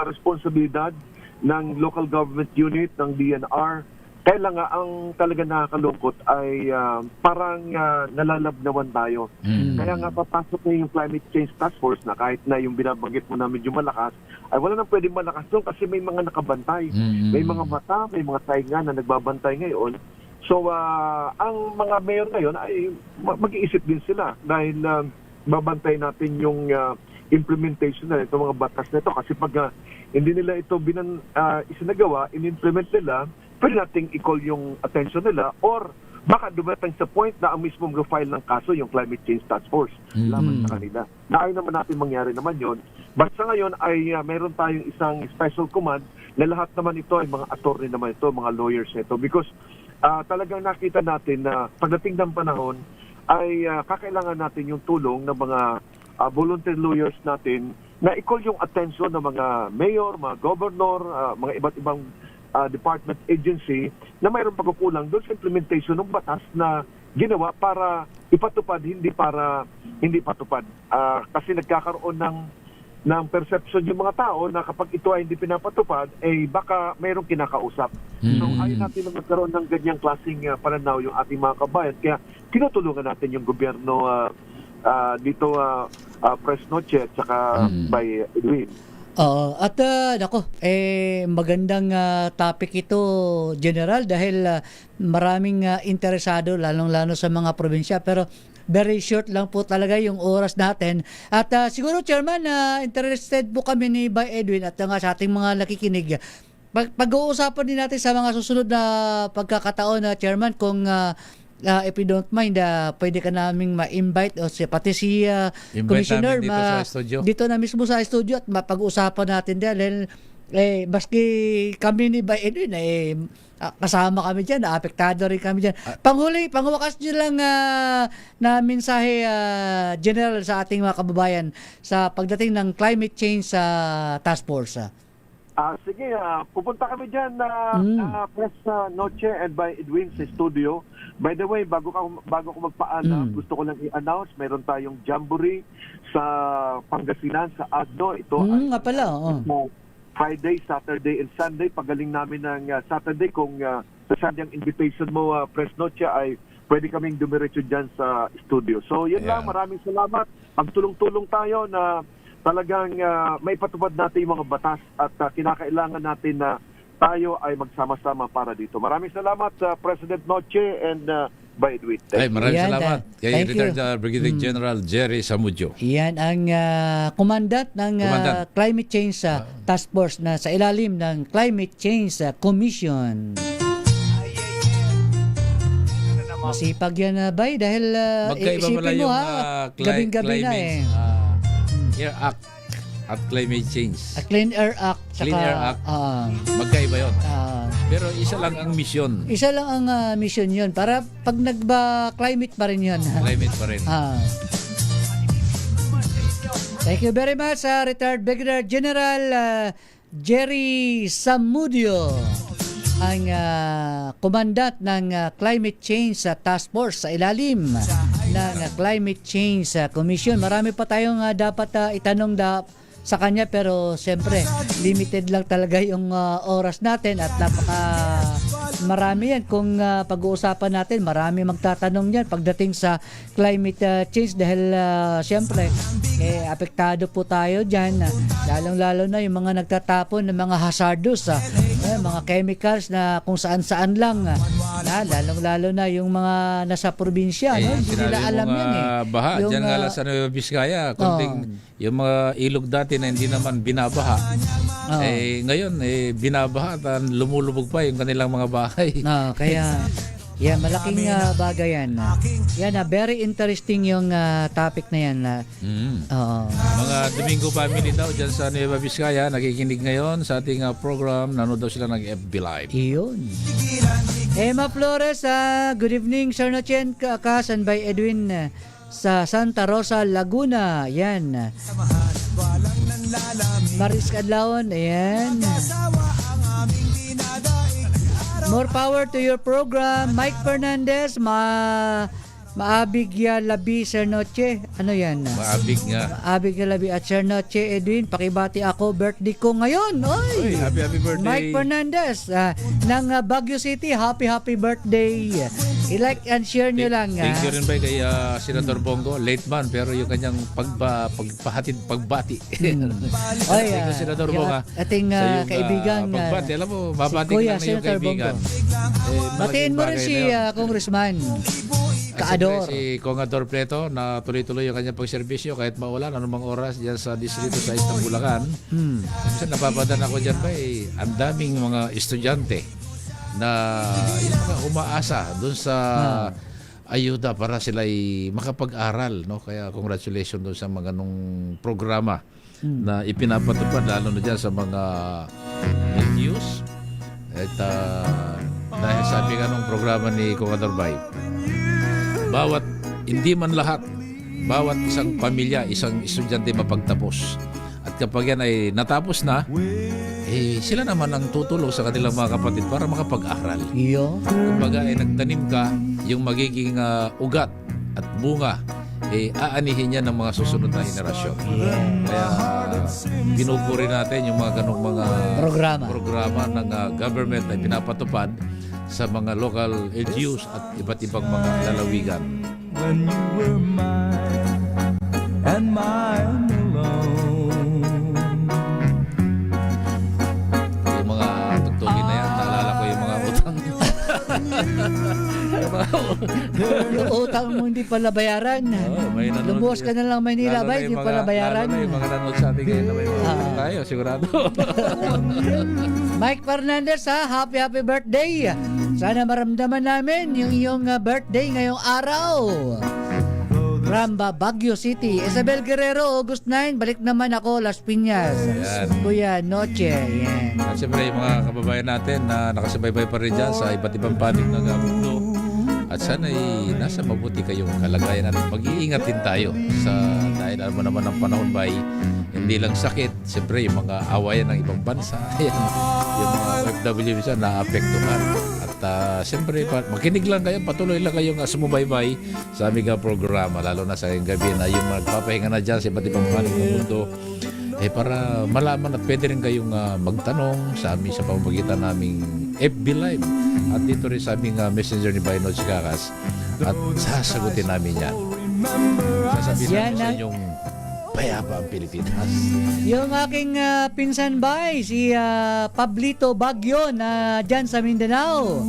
Responsibilidad ng local government unit, ng DNR. Kaya nga ang talaga nakakalungkot ay parang nalalabnawan tayo. Kaya nga papasok na yung Climate Change Task Force na kahit na yung binabanggit mo na medyo malakas, ay wala nang pwedeng malakas doon kasi may mga nakabantay. May mga mata, may mga tainga na nagbabantay ngayon. So, ang mga mayor ngayon ay mag-iisip din sila dahil babantay natin yung implementation na itong mga batas na ito. Kasi pag hindi nila ito isinagawa, in-implement nila, pwede nating i-call yung attention nila, or baka dumating sa point na ang mismong file ng kaso yung Climate Change Task Force laban sa kanila. Ayaw naman natin mangyari naman yon. Basta ngayon ay meron tayong isang special command na lahat naman ito ay mga attorney naman ito, mga lawyers ito. Because talagang nakita natin na pagdating ng panahon ay kakailangan natin yung tulong ng mga volunteer lawyers natin na i-call yung attention ng mga mayor, mga governor, mga iba't ibang department agency na mayroong pagkukulang doon sa implementation ng batas na ginawa para ipatupad, hindi patupad. Kasi nagkakaroon ng perception yung mga tao na kapag ito ay hindi pinapatupad, baka mayroong kinakausap. So ayaw natin na magkaroon ng ganyang klaseng pananaw yung ating mga kabayan. Kaya tinutulungan natin yung gobyerno dito, Press Noche at saka by Edwin. At magandang topic ito, General, dahil maraming interesado, lalong-lalo sa mga probinsya, pero very short lang po talaga yung oras natin. At siguro, Chairman, interested po kami ni Bay Edwin at sa ating mga nakikinig. Pag-uusapan din natin sa mga susunod na pagkakataon, Chairman, kung if you don't mind, pwede ka naming ma-invite o pati si Commissioner dito na mismo sa studio at mapag-usapan natin dahil baski kami ni Bay Edwin kasama kami dyan, apektado rin kami dyan. Pangwakas nyo lang na mensahe, General, sa ating mga kababayan sa pagdating ng Climate Change Task Force. Sige, pupunta kami dyan Press Noche and by Edwin sa studio. By the way, bago ko magpaalam, gusto ko lang i-announce, mayroon tayong jamboree sa Pangasinan, sa Agno. Ito ay Friday, Saturday, and Sunday. Pagaling namin ng Saturday, kung sa Sunday ang invitation mo, Press Noche, ay pwede kaming dumiretso dyan sa studio. So yun lang, maraming salamat. Pagtulong-tulong tayo na talagang may patupad natin yung mga batas at kinakailangan natin na tayo ay magsama-sama para dito. Maraming salamat sa President Noche and by Edwin. Maraming salamat kay thank you. Retired Brigadier General Jerry Samudjo. Yan ang commandant ng Climate Change Task Force na sa ilalim ng Climate Change Commission. Masipag yan, Bay, dahil Magkaiba pala isipin mo yung gabing-gabi na Air Act at Climate Change. Clean Air Act. Clean Air Act. Magkaiba yun. Pero isa lang ang mission. Isa lang ang mission yun. Para pag climate pa rin yun. Climate pa rin. Thank you very much, Retired Brigadier General Jerry Samudjo, ang commandant ng Climate Change Task Force sa ilalim ng Climate Change Commission. Marami pa tayong dapat itanong sa kanya, pero siyempre limited lang talaga yung oras natin at marami yan. Kung pag-uusapan natin, marami magtatanong yan pagdating sa climate change dahil siyempre apektado po tayo dyan, lalong-lalo na yung mga nagtatapon ng mga hazardous mga chemicals na kung saan-saan lang, lalong-lalo na yung mga nasa probinsya, hindi nila alam yan baha, dyan nga lang sa Nueva Vizcaya, yung mga ilog dati na hindi naman binabaha, ngayon binabaha at lumulubog pa yung kanilang mga bahay. Kaya malaking bagay yan. Very interesting yung topic na yan. Mga Domingo family daw dyan sa Nueva Vizcaya, nakikinig ngayon sa ating program, nanood daw sila ng FB Live. Iyon. Emma Flores, good evening, Sir Nochen, Kasan by Edwin sa Santa Rosa, Laguna. Yan. Maris Kadlaon, ayan. More power to your program. Mike Fernandez, Maabig ya labi, Sir Noche. Ano yan? Maabig nga. Maabig ya labi at Sir Noche, Edwin, pakibati ako. Birthday ko ngayon. Oy, happy birthday. Mike Fernandez ng Baguio City. Happy birthday. I-like and share nyo lang. Thank you rin ba kay Senator Bongo. Late man, pero yung kanyang pagbati. Oy, thank you, Senator Bongo. Ating kaibigan. Pagbati. Alam mo, babati si lang na yung kaibigan. Batiin mo rin si Congressman. Kaador. Si Congador Preto na tuloy-tuloy yung kanyang pagserbisyo kahit maulan anumang oras diyan sa distrito sa Istang Bulacan. Kasi napapadan ako diyan pa ang daming mga estudyante na yung mga umaasa doon sa ayuda para sila ay makapag-aral, no? Kaya congratulations doon sa mga nung programa na ipinapatupad lalo na diyan sa mga LGUs. At dahil sabi nga nung programa ni Congador Bay, hindi man lahat, bawat isang pamilya, isang estudyante mapagtapos. At kapag yan ay natapos na, sila naman ang tutulong sa kanilang mga kapatid para makapag-aral. Kumbaga nagtanim ka, yung magiging ugat at bunga, aanihin niya ng mga susunod na henerasyon. Kaya pinupuri natin yung mga ganong mga programa ng government na pinapatupad sa mga local LGUs at iba't ibang mga lalawigan. When you were mine and mine alone. Yung mga tugtugin na yan, naalala ko yung mga utang. Yung utang mo hindi pala bayaran. Lumuwas ka na lang Maynila, ba? Hindi pala bayaran. Lalo na yung mga nanood sa atin ngayon na may mga utang tayo, sigurado. Mike Fernandez, happy birthday. Sana maramdaman namin yung iyong birthday ngayong araw. From Baguio City. Isabel Guerrero, August 9, balik naman ako, Las Piñas. Kuya Noche. Yan. At siyempre yung mga kababayan natin na nakasubaybay pa rin dyan sa iba't ibang panig ng mundo. At sana nasa mabuti kayong kalagayan at mag-iingat din tayo dahil alam mo naman ang panahon ba hindi lang sakit, siyempre yung mga awayan ng ibang bansa, yung mga OFW bisa naapektuhan. At siyempre makinig lang kayo, patuloy lang kayong sumubaybay sa aming programa, lalo na sa gabi na yung magpapahinga na dyan sa iba't ibang panig ng mundo, para malaman at pwede rin kayong magtanong sa amin sa pamamagitan naming FB Live at dito rin sa aming messenger ni Baino Chikakas At sasagutin namin yan. Sasabihin Yan namin sa ang- inyong payapa ang Pilipinas. Yung aking pinsan bay, si Pablito Bagyo na dyan sa Mindanao.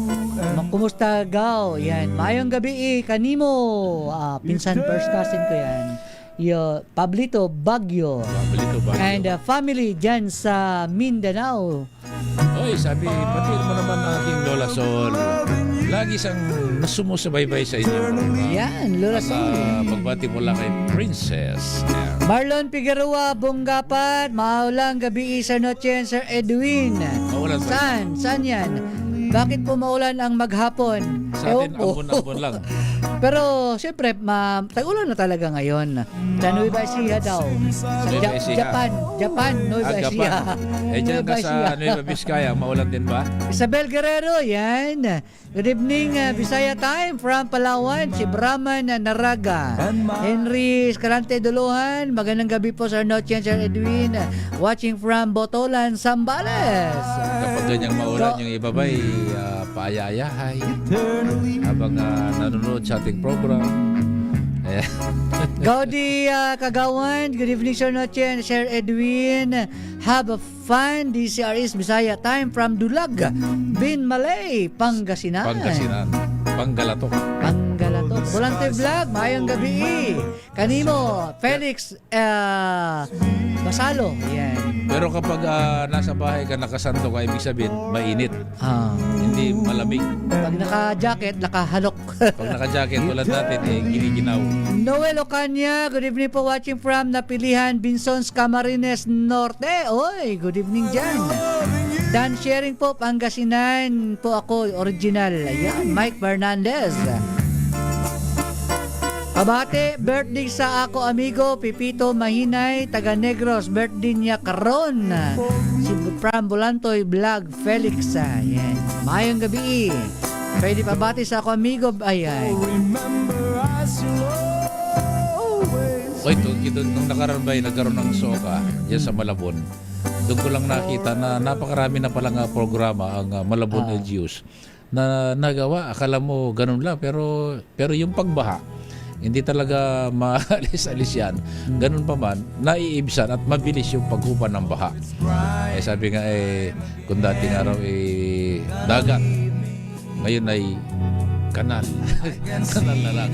Kumusta gaw? Yan. Mayong gabi kanimo. Pinsan first cousin ko yan. Pablito Bagyo. Pablito Bagyo. And family dyan sa Mindanao. Oy, sabi, pati mo naman ang aking Lola Sol. Lagi siyang sumusubaybay sa inyo. Yan, Lola Sol. Pagbati mo lang kay Princess. Yan. Marlon Figueroa, Bonggapat, maulang gabi sa noche, Sir Edwin. Maulan ba? Saan yan? Bakit po maulan ang maghapon? Sa atin, ambon-ambon lang. Pero, siyempre, tag-ulan na talaga ngayon. Sa Nueva Ecija daw. Sa Nueva Ecija. Japan, Nueva Ecija. Dyan ka sa Nueva Vizcaya, maulan din ba? Isabel Guerrero, yan. Good evening, Bisaya Time from Palawan, si Brahman Naraga. Henry Escalante Duluhan, magandang gabi po Sir Noche, Sir Edwin. Watching from Botolan, Zambales. Kapag ganyang maulan yung ibabay, paayayahay. Habang nanonood sa ating program. Gaudi Kagawan, good evening Sir Noche and Sir Edwin. Have a fun, DCRS Bisaya Time from Dulag, Binmalay, Pangasinan. Panggalatok. Volante Vlog, mayang gabi. Kanimo, Felix Basalo. Yan. Pero kapag nasa bahay ka nakasanto ka, ibig sabihin, mainit. Hindi malamig. Pag naka-jacket, nakahalok. Pag naka-jacket, tulad natin, giniginaw. Noel Ocaña, good evening po watching from Napilihan, Binsons, Camarines Norte. Oy, good evening dyan. Dan Sharing po, Pangasinan po ako, original. Ayan, Mike Fernandez. Abate, birthday sa ako amigo, Pipito Mahinay, taga Negros, birthday niya karon. Si from Bulantoy Vlog, Felix. Ayan, mayong gabi. Pwede pabati sa ako amigo, ayan. Oy, nung nakaraan ba nagkaroon ng soka dyan sa Malabon, doon ko lang nakita na napakarami na palang programa ang Malabon LGUs na nagawa. Akala mo ganun lang, pero yung pagbaha, hindi talaga maalis-alis yan. Ganun pa man, naiibsan at mabilis yung paghupa ng baha. Sabi nga kung dating araw dagat, ngayon ay kanal. Kanal na lang.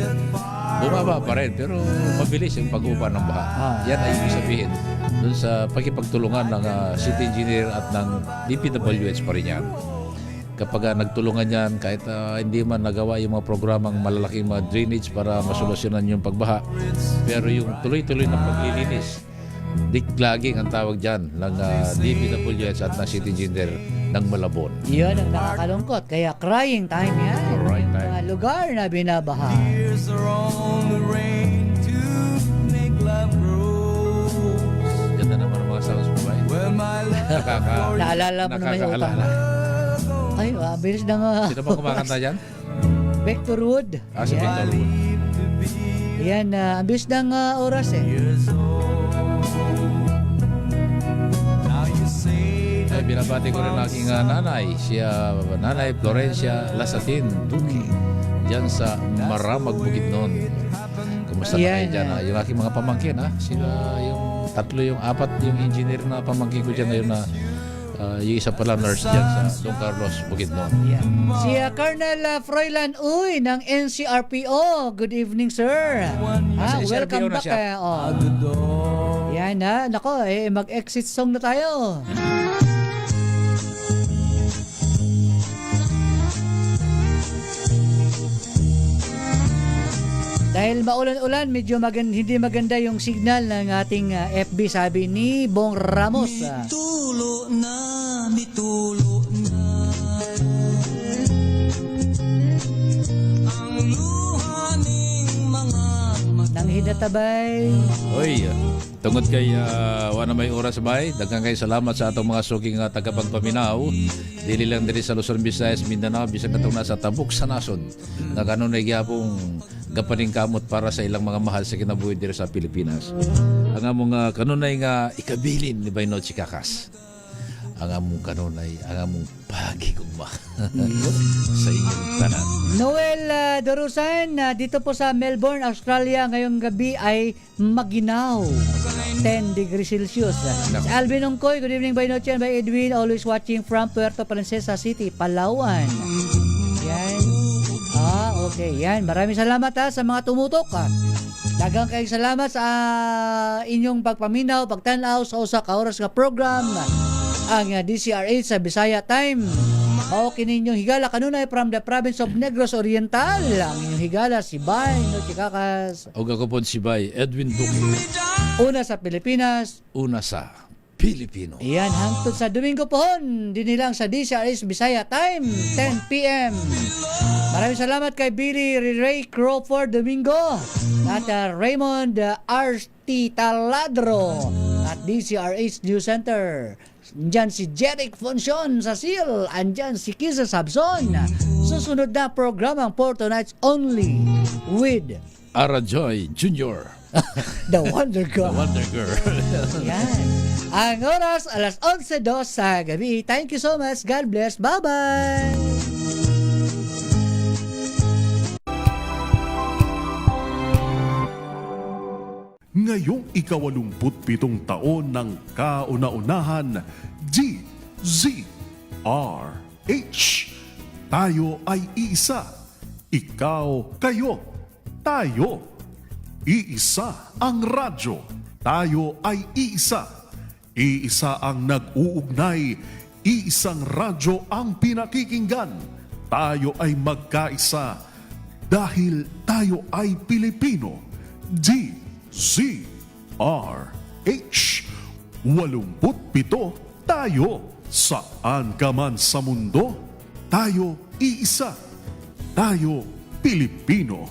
Bumaba pa rin, pero mabilis yung paghupa ng baha. Yan ay ibig sabihin dun sa pakipagtulungan ng city engineer at ng DPWH pa rin yan. Kapag nagtulungan yan, kahit hindi man nagawa yung mga programang malalaking mga drainage para masolusyonan yung pagbaha, pero yung tuloy-tuloy na paglilinis, diklaging ang tawag dyan ng DPWH at ng city engineer ng Malabon. Yun ang nakakalungkot. Kaya crying time yan. Crying time. Mga lugar na binabaha. Ganda naman ang mga sounds mo ba? Naalala mo naman yung utang. Ay, bilis na nga. Sino ba kumakanta dyan? Vector Wood. Si Vector Wood. Yan, ang bilis ng oras Ay, binabati ko rin ang aking nanay, Nanay Florencia Lasatin Duque, dyan sa Maramag, Bukidnon. Kumusta na kayo dyan? Yung aking mga pamangkin, sila yung tatlo, yung apat, yung engineer na pamangkin ko dyan ngayon na yung isa pala nurse dyan sa Don Carlos, Bukidnon. Si Colonel Froilan Uy ng NCRPO. Good evening, sir. Welcome back. Yan nako, mag-exit song na tayo. Dahil maulan-ulan, medyo hindi maganda yung signal ng ating FB, sabi ni Bong Ramos. Mitulo na, mitulo na. Ang luha ning mga Nang hinatabay. Oy, tungod kay wala may oras bay, daghang kay salamat sa atong mga suking tagapagpaminaw. Dili lang diri sa Luzon, Visayas, Mindanao, bisag katong nasa tabuk sa nasod. Nga kanunay gyapong gapaning kamot para sa ilang mga mahal sa kinabuhi diri sa Pilipinas. Ang among kanunay nga ikabilin ni Bayno Chikakas. ang among kanunay, ang among pagigugma sa inyong tanan. Noel Dorusan, dito po sa Melbourne, Australia, ngayong gabi ay maginaw. 10 degrees Celsius. Si Alvin Ongkoy, good evening by Noche and by Edwin, always watching from Puerto Princesa City, Palawan. Yan. Okay. Yan. Maraming salamat sa mga tumutok. Daghang kayong salamat sa inyong pagpaminaw, pagtanaw sa usa ka oras nga program. Ang DCRH sa Bisaya Time. Mao kini inyong higala kanunay from the province of Negros Oriental. Ang inyong higala si Bay no Chikakas. Og ako po si Bay Edwin Duque. Una sa Pilipinas, una sa Pilipino. Iyan hangtod sa Domingo pohon dinilang sa DCRH Bisaya Time 10 PM. Maraming salamat kay Billy Ray Crawford Domingo at Raymond R.T. Taladro at DCRH News Center. Andyan si Jeric Foncion sa SEAL. Andyan si Kiza Sabson. Susunod na programang for tonight's only with Arajoy Jr. The Wonder Girl. The Wonder Girl. Yan. Ang oras, alas 11:02 sa gabi. Thank you so much. God bless. Bye-bye. Ngayong 27 taon ng kauna-unahan, DZRH. Tayo ay iisa. Ikaw, kayo, tayo. Iisa ang radyo. Tayo ay iisa. Iisa ang nag-uugnay. Iisang radyo ang pinakikinggan. Tayo ay magkaisa dahil tayo ay Pilipino. DZRH 87 tayo. Saan ka man sa mundo, tayo iisa. Tayo Pilipino.